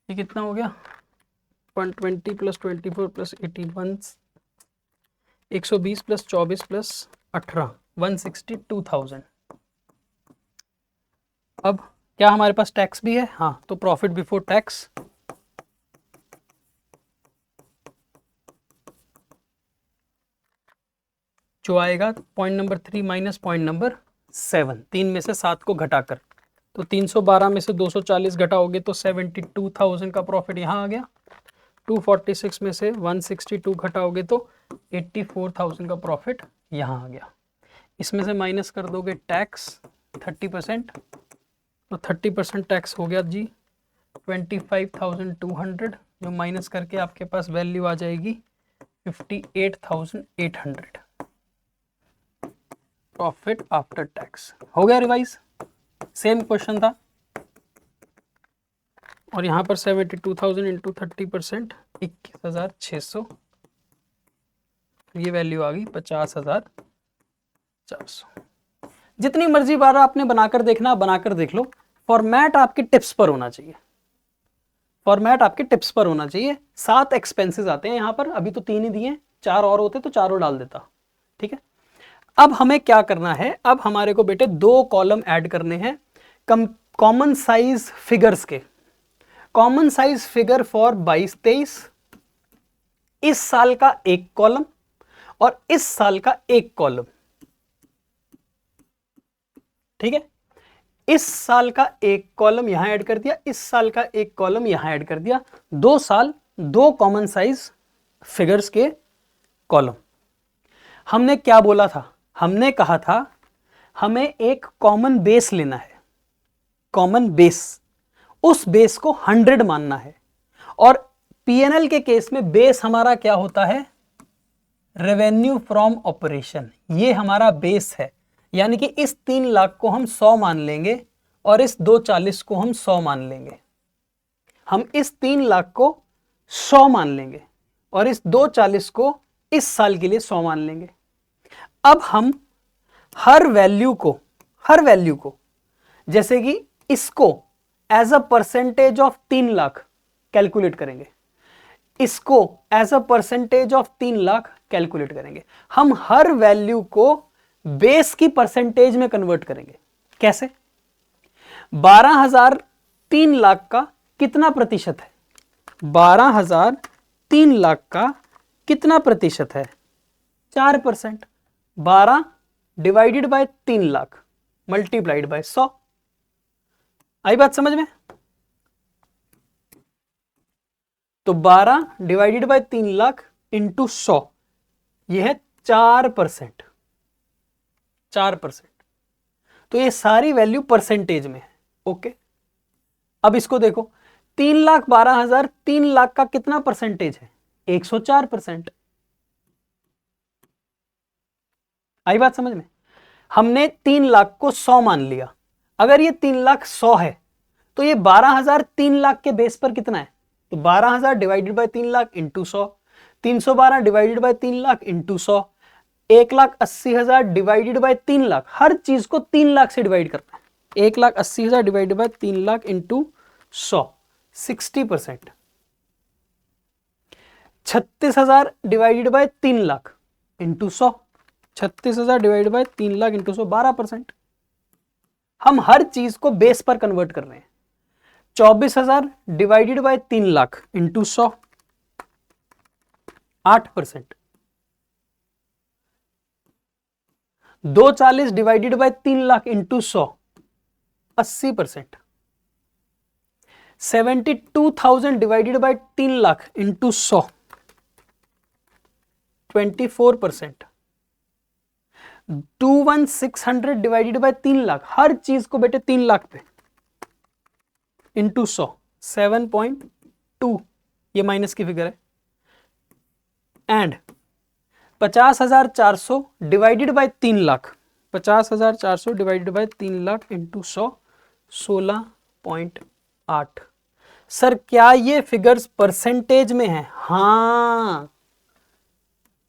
ये कितना हो गया, 120 + 24 + 18, 120 + 24 + 18, 162,000। अब क्या हमारे पास टैक्स भी है, हाँ, तो प्रॉफिट बिफोर टैक्स जो आएगा point number 3 minus point number 7, 3 में से 7 को घटाकर, तो 312 में से 240 घटाओगे तो 72,000 का प्रॉफिट यहाँ आ गया। 246 में से 162 घटाओगे तो 84,000 का प्रॉफिट यहाँ आ गया। इसमें से माइनस कर दोगे टैक्स 30%, तो 30% टैक्स हो गया जी 25,200, जो माइनस करके आपके पास वैल्यू आ जाएगी 58,800 प्रॉफिट आफ्टर टैक्स। हो गया रिवाइज, सेम क्वेश्चन था। और यहाँ पर 72,000 इंटू 30%, 21,600, ये वैल्यू आ गई 50,400। जितनी मर्जी बार आपने बनाकर देखना, बनाकर देख लो, फॉर्मेट आपके टिप्स पर होना चाहिए, फॉर्मेट आपके टिप्स पर होना चाहिए। 7 एक्सपेंसेस आते हैं यहाँ पर, अभी तो 3 ही दिए, 4 और होते तो 4 डाल देता। ठीक है। अब हमें क्या करना है, अब हमारे को बेटे 2 कॉलम ऐड करने हैं कॉमन साइज फिगर्स के। कॉमन साइज फिगर फॉर 22-23, इस साल का 1 कॉलम और इस साल का 1 कॉलम। ठीक है। इस साल का एक कॉलम यहां ऐड कर दिया, इस साल का एक कॉलम यहां ऐड कर दिया, 2 साल 2 कॉमन साइज फिगर्स के कॉलम। हमने क्या बोला था? हमने कहा था हमें एक कॉमन बेस लेना है, कॉमन बेस, उस बेस को 100 मानना है। और पीएनएल के केस में बेस हमारा क्या होता है? रेवेन्यू फ्रॉम ऑपरेशन, ये हमारा बेस है। यानी कि इस 3 लाख को हम 100 मान लेंगे और इस 240 को हम 100 मान लेंगे। हम इस 3 लाख को 100 मान लेंगे और इस 240 को इस साल के लिए 100 मान लेंगे। अब हम हर वैल्यू को जैसे कि इसको as a percentage of 3 lakh calculate करेंगे, इसको as a percentage of 3 lakh calculate करेंगे। हम हर वैल्यू को बेस की परसेंटेज में कन्वर्ट करेंगे। कैसे? 12,000 3 लाख का कितना प्रतिशत है? 12,000 3 लाख का कितना प्रतिशत है? 4%। 12 divided by 3 lakh multiplied by 100। आई बात समझ में? तो 12 डिवाइडेड बाय 3 लाख इंटू 100, यह है 4%। 4%। तो ये सारी वैल्यू परसेंटेज में है। ओके, अब इसको देखो, 3,12,000 3 लाख का कितना परसेंटेज है? 104%। आई बात समझ में? हमने 3 लाख को 100 मान लिया। अगर ये 3 लाख 100 है तो ये 12,000 3 लाख के बेस पर कितना है? तो 12,000 divided by 3 lakh into 100, 312 divided by 3 lakh into 100, 1,80,000 divided by 3 lakh. हर चीज को 3 लाख से डिवाइड करना है। 1,80,000 divided by 3 lakh into 100, 60%। 36,000 divided by 3 lakh into 100, 36,000 divided by 3 lakh into 100, 12%। हम हर चीज को बेस पर कन्वर्ट कर रहे हैं। 24,000 divided by 3 lakh into 100, 8%। 240 divided by 3 lakh into 100, 80%। 72,000 divided by 3 lakh into 100, 24%। 21,600 divided by 3 lakh, हर चीज को बेटे 3 लाख पे इंटू 100, 7.2, ये माइनस की फिगर है। And 50,400 divided by 3 lakh, 50,400 divided by 3 lakh into 100, 16.8। Sir क्या ये फिगर्स परसेंटेज में है? हाँ,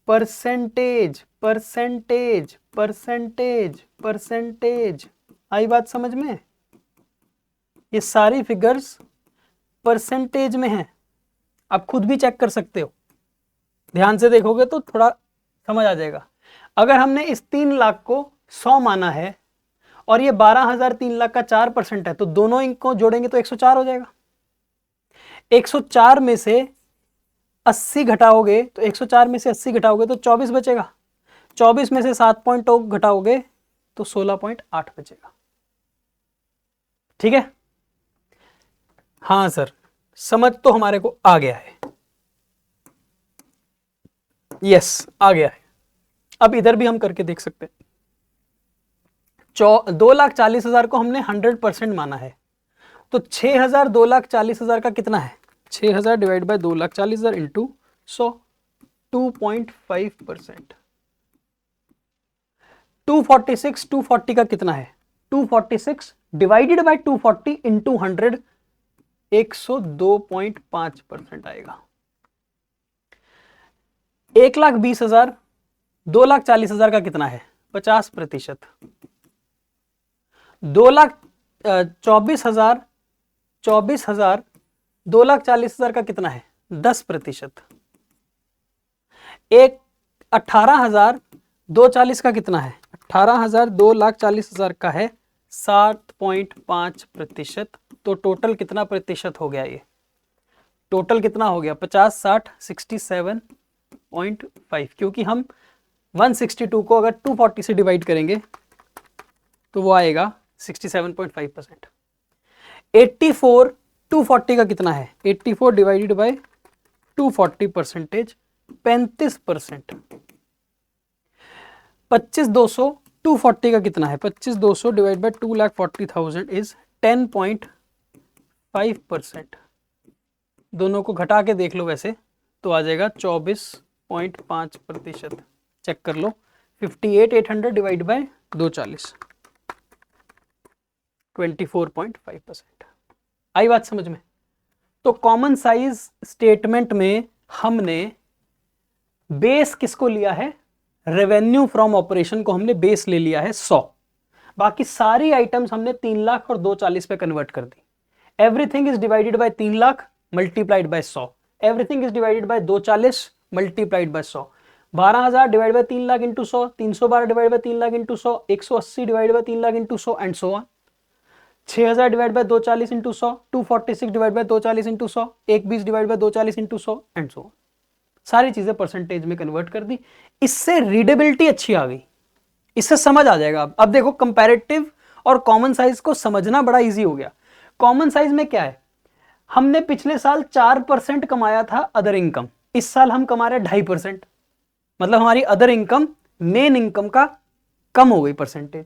परसेंटेज परसेंटेज परसेंटेज परसेंटेज। आई बात समझ में? ये सारी फिगर्स परसेंटेज में हैं। आप खुद भी चेक कर सकते हो, ध्यान से देखोगे तो थोड़ा समझ आ जाएगा। अगर हमने इस 3 लाख को 100 माना है और ये 12,000 3 लाख का 4% है, तो दोनों इनको जोड़ेंगे तो 104 हो जाएगा। 104 में से 80 घटाओगे तो 104 में से 80 घटाओगे तो 24 बचेगा। 24 में से 7.2 घटाओगे तो 16.8 बचेगा। ठीक है? हाँ सर, समझ तो हमारे को आ गया है। यस, आ गया है। अब इधर भी हम करके देख सकते हैं। 2,40,000 को हमने 100% माना है, तो 6,000 2,40,000 का कितना है? 6,000 डिवाइड बाय 2,40,000 इंटू 100, 2.5%। 246 240 का कितना है? 246 डिवाइडेड बाय 240 इंटू 100, 102.5% आएगा। 1,20,000 2,40,000 का कितना है? 50%। 2,24,000 2,40,000 का कितना है? 10%। 18,000 240 का कितना है? 18,000 2,40,000 का है 7.5%। तो टोटल कितना प्रतिशत हो गया? ये टोटल कितना हो गया? 50 60 67.5, क्योंकि हम 162 को अगर 240 से डिवाइड करेंगे तो वो आएगा 67.5%। 84 240 का कितना है? 84 डिवाइडेड बाय 240 परसेंटेज 35%। 25,200 240 का कितना है? 25,200 डिवाइड बाय 2,40,000 इज 10.5%। दोनों को घटा के देख लो वैसे तो आ जाएगा 24.5%। चेक कर लो। 58,800 डिवाइड बाय 240 24.5%। आई बात समझ में? तो कॉमन साइज स्टेटमेंट में हमने बेस किसको लिया है? रेवेन्यू फ्रॉम ऑपरेशन को हमने बेस ले लिया है 100। बाकी सारी आइटम्स हमने 3 लाख और 240 पे कन्वर्ट कर दी। Everything is divided by 3 lakh multiplied by 100। Everything is divided by 240 multiplied by 100। 12,000 divide by 3 lakh into 100, 312 divide by 3 lakh into 100, 180 divide by 3 lakh into 100 and so on. 6,000 divide by 240 into 100, 246 divide by 240 into 100, 120 divide by 240 into 100 and so on. सारी चीजें percentage में convert कर दी। इससे readability अच्छी आ गई, इससे समझ आ जाएगा। अब देखो कंपैरेटिव और कॉमन साइज को समझना बड़ा इजी हो गया। कॉमन साइज में क्या है? हमने पिछले साल 4% कमाया था अदर इनकम, इस साल हम कमा रहे 2.5%। मतलब हमारी अदर इनकम मेन इनकम का कम हो गई परसेंटेज।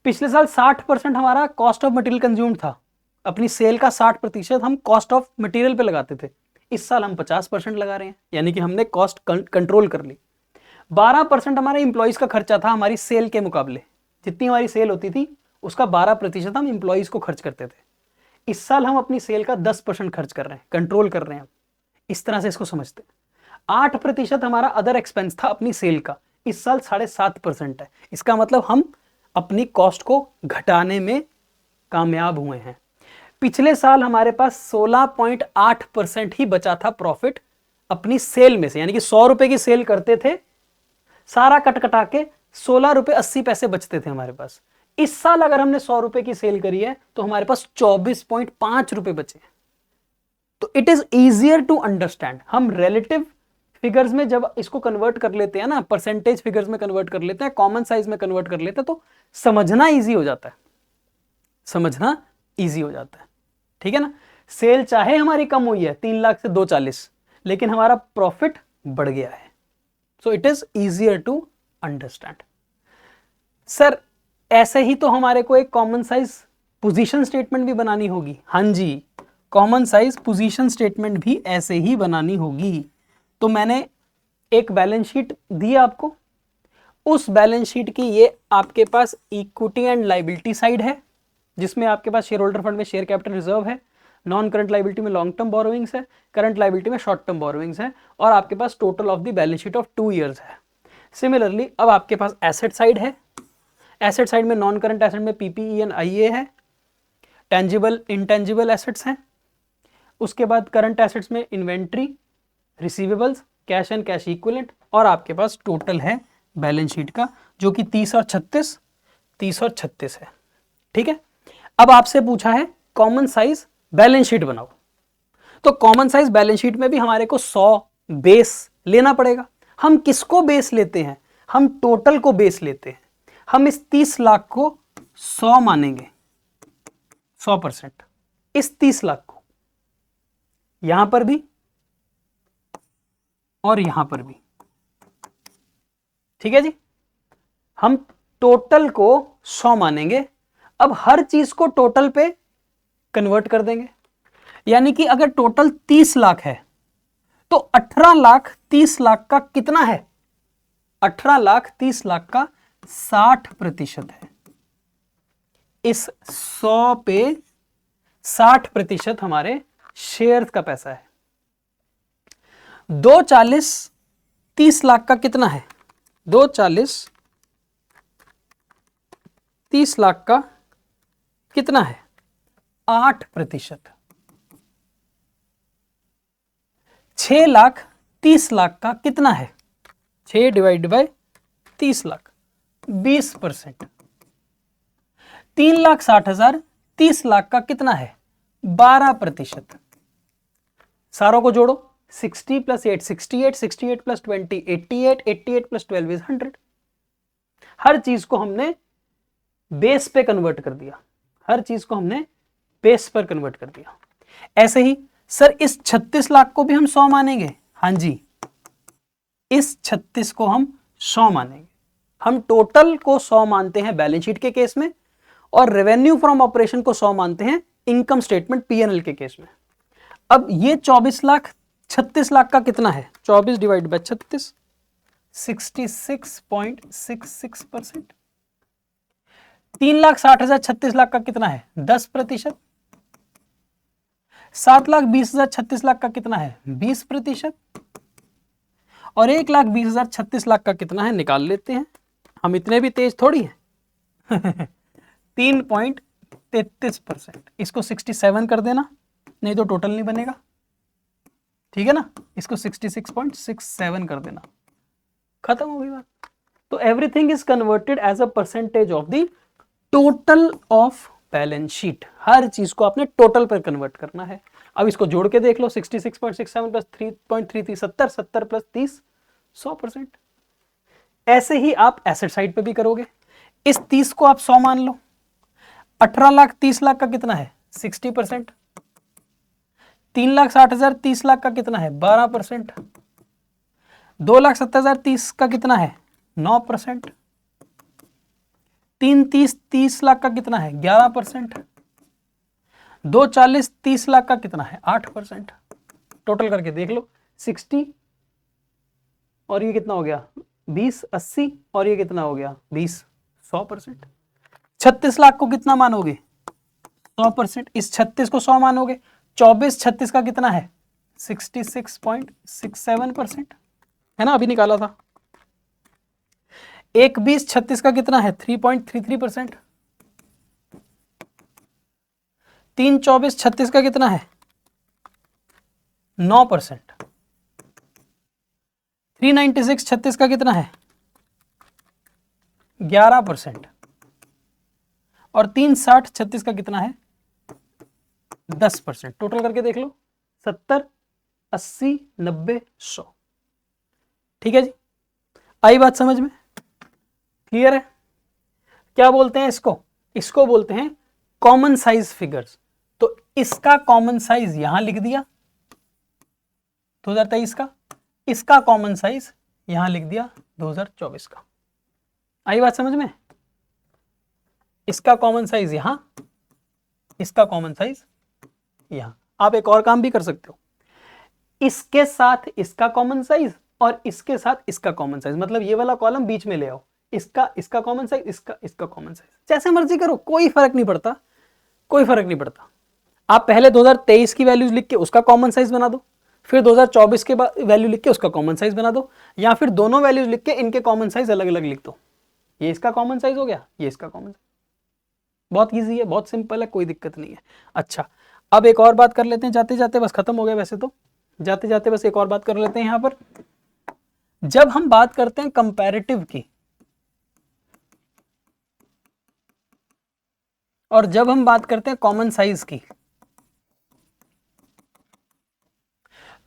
पिछले साल 60% हमारा कॉस्ट ऑफ मटेरियल कंज्यूम्ड था, अपनी सेल का 60% हम कॉस्ट ऑफ मटेरियल पे लगाते थे। इस साल हम 50% लगा रहे हैं, यानी कि हमने कॉस्ट कंट्रोल कर ली। 12% हमारे इंप्लॉइज का खर्चा था हमारी सेल के मुकाबले। जितनी हमारी सेल होती थी उसका 12% हम इंप्लॉइज को खर्च करते थे। इस साल हम अपनी सेल का 10% खर्च कर रहे हैं, कंट्रोल कर रहे हैं। इस तरह से इसको समझते हैं। 8% हमारा अदर एक्सपेंस था अपनी सेल का, इस साल 7.5% है। इसका मतलब हम अपनी कॉस्ट को घटाने में कामयाब हुए हैं। पिछले साल हमारे पास 16.8% ही बचा था प्रॉफिट अपनी सेल में से, यानी कि 100 रुपए की सेल करते थे, सारा कट कटा के 16 रुपए 80 पैसे बचते थे हमारे पास। इस साल अगर हमने 100 रुपए की सेल करी है तो हमारे पास 24.5 रुपए बचे। तो it is easier to understand. हम रिलेटिव फिगर्स में जब इसको कन्वर्ट कर लेते हैं ना, परसेंटेज फिगर्स में कन्वर्ट कर लेते हैं, कॉमन साइज में कन्वर्ट कर लेते हैं, तो समझना इजी हो जाता है, समझना इजी हो जाता है। ठीक है ना? सेल चाहे हमारी कम हुई है 3 लाख से 240, लेकिन हमारा प्रॉफिट बढ़ गया है। So it is easier to understand. Sir ऐसे ही तो हमारे को एक कॉमन साइज पोजीशन स्टेटमेंट भी बनानी होगी। हाँ जी, कॉमन साइज पोजीशन स्टेटमेंट भी ऐसे ही बनानी होगी। तो मैंने एक बैलेंस शीट दी आपको, उस बैलेंस शीट की ये आपके पास इक्विटी एंड लायबिलिटी साइड है, जिसमें आपके पास शेयर होल्डर फंड में शेयर कैपिटल रिजर्व है, नॉन करंट लायबिलिटी में लॉन्ग टर्म बोरोइंग्स है, करंट लायबिलिटी में शॉर्ट टर्म बोरोइंग्स है, और आपके पास total of the balance sheet of 2 years है। सिमिलरली अब आपके पास एसेट साइड है। एसेट साइड में नॉन करंट एसेट में पीपीई एंड आईए है, टेंजिबल इंटेंजिबल एसेट्स हैं। उसके बाद करंट एसेट्स में inventory, receivables, cash and cash equivalent, और आपके पास टोटल है बैलेंस शीट का जो कि 30 और 36 है। ठीक है? अब आपसे पूछा है कॉमन साइज बैलेंस शीट बनाओ, तो कॉमन साइज बैलेंस शीट में भी हमारे को 100 बेस लेना पड़ेगा। हम किसको बेस लेते हैं? हम टोटल को बेस लेते हैं। हम इस 30 लाख को 100 मानेंगे, 100% इस 30 लाख को, यहां पर भी और यहां पर भी। ठीक है जी? हम टोटल को 100 मानेंगे। अब हर चीज को टोटल पे कन्वर्ट कर देंगे, यानी कि अगर टोटल 30 लाख है तो 18 लाख 30 लाख का कितना है? 18 लाख 30 लाख का 60% है। इस 100 पे 60% हमारे शेयर्स का पैसा है। 240 30 लाख का कितना है? 240 30 लाख का कितना है? 8%। 6 लाख 30 लाख का कितना है? 6 डिवाइड बाय 30 लाख 20%। 3,60,000 30 लाख का कितना है? 12%। सारों को जोड़ो, 60 + 8 68, 68 + 20 88, 88 + 12 इज 100। हर चीज को हमने बेस पे कन्वर्ट कर दिया, हर चीज को हमने बेस पर कन्वर्ट कर दिया। ऐसे ही सर इस 36 लाख को भी हम 100 मानेंगे, हाँ जी, इस 36 को हम 100 मानेंगे। हम टोटल को 100 मानते हैं बैलेंस शीट के केस में, और रेवेन्यू फ्रॉम ऑपरेशन को 100 मानते हैं इनकम स्टेटमेंट पीएनएल के केस में। अब ये 24 लाख 36 लाख का कितना है, 24 डिवाइड बाय 36, 66.66%। 3,60,000 36 लाख का कितना है, 10%। 7,20,000 36 लाख का कितना है, 20%। और 1,20,000 36 लाख का कितना है, निकाल लेते हैं, हम इतने भी तेज थोड़ी हैं। 3.33%। इसको 67 कर देना, नहीं तो टोटल नहीं बनेगा, ठीक है ना। इसको 66.67 कर देना, खत्म हो गई बात। तो everything is converted as a percentage of the total of balance sheet. हर चीज को आपने टोटल पर कन्वर्ट करना है। अब इसको जोड़ के देख लो, 66.67 प्लस 3.33 70, 70 प्लस 30 100%। ऐसे ही आप एसेट साइड पे भी करोगे। इस 30 को आप 100 मान लो। 18 लाख 30 लाख का कितना है, 60%। 3,60,000 30 लाख का कितना है, 12%। 2,70,000 30 का कितना है, 9%। 3,30 30 लाख का कितना है, 11%। 2,40 30 लाख का कितना है, 8%। टोटल करके देख लो, 60 और ये कितना हो गया 20, 80 और ये कितना हो गया 20, 100%। 36 लाख को कितना मानोगे, 100%। इस 36 को 100 मानोगे। 24 36 का कितना है, 66.67%, है ना, अभी निकाला था। 1 20 36 का कितना है, 3.33%। 3 24 36 का कितना है, 9%। 396 36 का कितना है, 11%। और 360 36 का कितना है, 10%। टोटल करके देख लो, 70 80 90 100। ठीक है जी, आई बात समझ में, क्लियर है। क्या बोलते हैं इसको, इसको बोलते हैं कॉमन साइज फिगर्स। तो इसका कॉमन साइज यहां लिख दिया 2023 का, इसका कॉमन साइज यहां लिख दिया 2024 का। आई बात समझ में, इसका कॉमन साइज यहां, इसका कॉमन साइज यहां। आप एक और काम भी कर सकते हो, इसके साथ इसका कॉमन साइज और इसके साथ इसका कॉमन साइज, मतलब ये वाला कॉलम बीच में ले आओ, इसका कॉमन साइज, इसका कॉमन साइज, जैसे मर्जी करो, कोई फर्क नहीं पड़ता, कोई फर्क नहीं पड़ता। आप पहले 2023 की वैल्यूज लिख के उसका कॉमन साइज बना दो, फिर 2024 के बाद वैल्यू लिख के उसका कॉमन साइज बना दो, या फिर दोनों वैल्यूज लिख के इनके कॉमन साइज अलग अलग लिख दो। ये इसका कॉमन साइज हो गया, ये इसका कॉमन साइज। बहुत ईजी है, बहुत सिंपल है, कोई दिक्कत नहीं है। अच्छा, अब एक और बात कर लेते हैं जाते जाते, बस खत्म हो गया वैसे तो, जाते जाते बस एक और बात कर लेते हैं यहां पर। जब हम बात करते हैं कंपैरेटिव की, और जब हम बात करते हैं कॉमन साइज की,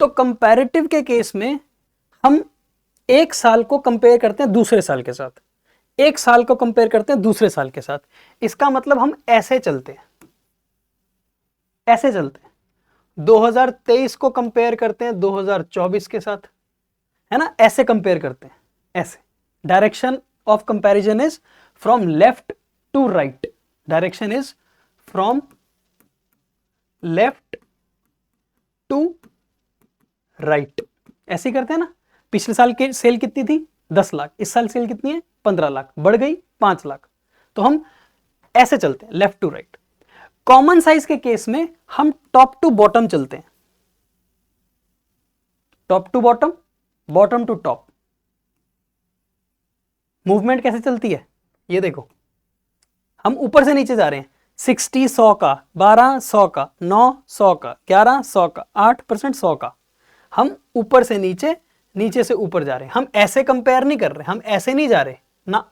तो कंपैरेटिव के केस में हम एक साल को कंपेयर करते हैं दूसरे साल के साथ, एक साल को कंपेयर करते हैं दूसरे साल के साथ। इसका मतलब हम ऐसे चलते हैं, ऐसे चलते हैं। 2023 को कंपेयर करते हैं 2024 के साथ, है ना, ऐसे कंपेयर करते हैं, ऐसे। Direction of comparison is from left to right, direction is from left to right, ऐसे करते हैं ना। पिछले साल की सेल कितनी थी, 10 लाख, इस साल सेल कितनी है, 15 लाख, बढ़ गई 5 लाख। तो हम ऐसे चलते हैं, left to right. Common size के केस में हम टॉप टू बॉटम चलते हैं, top to bottom, bottom to top. Movement कैसे चलती है, ये देखो, हम ऊपर से नीचे जा रहे हैं। 60 100 का, 12 100 का, 9 100 का, 11 100 का, 8% 100 का। हम ऊपर से नीचे, नीचे से ऊपर जा रहे हैं। हम ऐसे कंपेयर नहीं कर रहे, हम ऐसे नहीं जा रहे ना,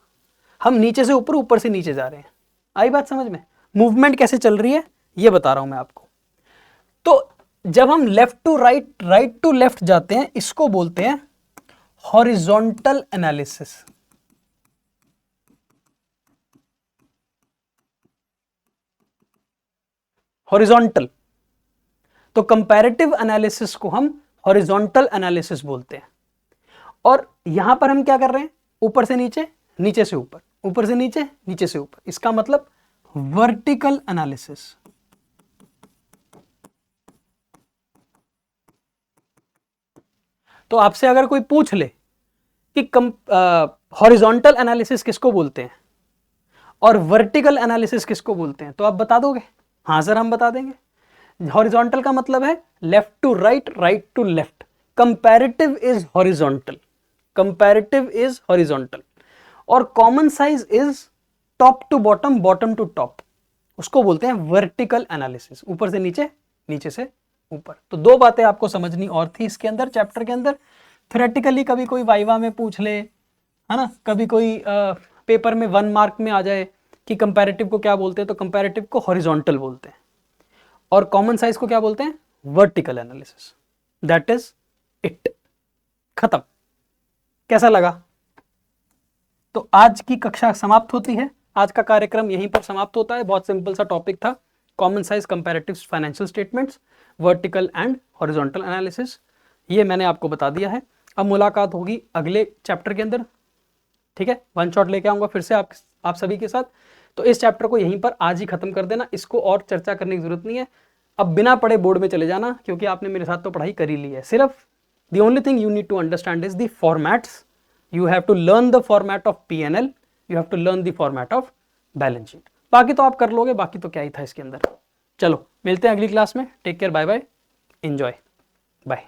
हम नीचे से ऊपर, ऊपर से नीचे जा रहे हैं। आई बात समझ में, मूवमेंट कैसे चल रही है ये बता रहा हूं मैं आपको। तो जब हम left to right, right to left जाते हैं, इसको बोलते हैं हॉरिजॉन्टल एनालिसिस। हॉरिजॉन्टल। तो कंपैरेटिव एनालिसिस को हम हॉरिजॉन्टल एनालिसिस बोलते हैं। और यहां पर हम क्या कर रहे हैं, ऊपर से नीचे, नीचे से ऊपर, ऊपर से नीचे, नीचे से ऊपर, इसका मतलब वर्टिकल एनालिसिस। तो आपसे अगर कोई पूछ ले कि हॉरिजॉन्टल एनालिसिस किसको बोलते हैं और वर्टिकल एनालिसिस किसको बोलते हैं, तो आप बता दोगे? हाँ सर हम बता देंगे। हॉरिजॉन्टल का मतलब है left to right, right to left. Comparative is horizontal, comparative is horizontal. और common size is top to bottom, bottom to top, उसको बोलते हैं वर्टिकल एनालिसिस। ऊपर से नीचे, नीचे से ऊपर। तो दो बातें आपको समझनी और थी इसके अंदर, चैप्टर के अंदर। थ्योरेटिकली कभी कोई वाइवा में पूछ ले, है ना, कभी कोई पेपर में 1 मार्क में आ जाए कि कंपैरेटिव को क्या बोलते हैं, तो कंपैरेटिव को हॉरिजॉन्टल बोलते हैं और कॉमन साइज को क्या बोलते हैं, vertical analysis. That is it, खत्म। कैसा लगा? तो आज की कक्षा समाप्त होती है, आज का कार्यक्रम यहीं पर समाप्त होता है। बहुत सिंपल सा टॉपिक था, common size comparative financial statements, vertical and horizontal analysis, ये मैंने आपको बता दिया है। अब मुलाकात होगी अगले चैप्टर के अंदर, ठीक है। वन शॉट लेके आऊंगा फिर से आप सभी के साथ। तो इस चैप्टर को यहीं पर आज ही खत्म कर देना, इसको और चर्चा करने की जरूरत नहीं है। अब बिना पढ़े बोर्ड में चले जाना, क्योंकि आपने मेरे साथ तो पढ़ाई कर ही ली है। सिर्फ the only thing you need to understand is the formats. You have to learn the format of P&L, you have to learn the format of balance sheet. बाकी तो आप कर लोगे, बाकी तो क्या ही था इसके अंदर। चलो मिलते हैं अगली क्लास में। Take care, bye bye, enjoy, bye.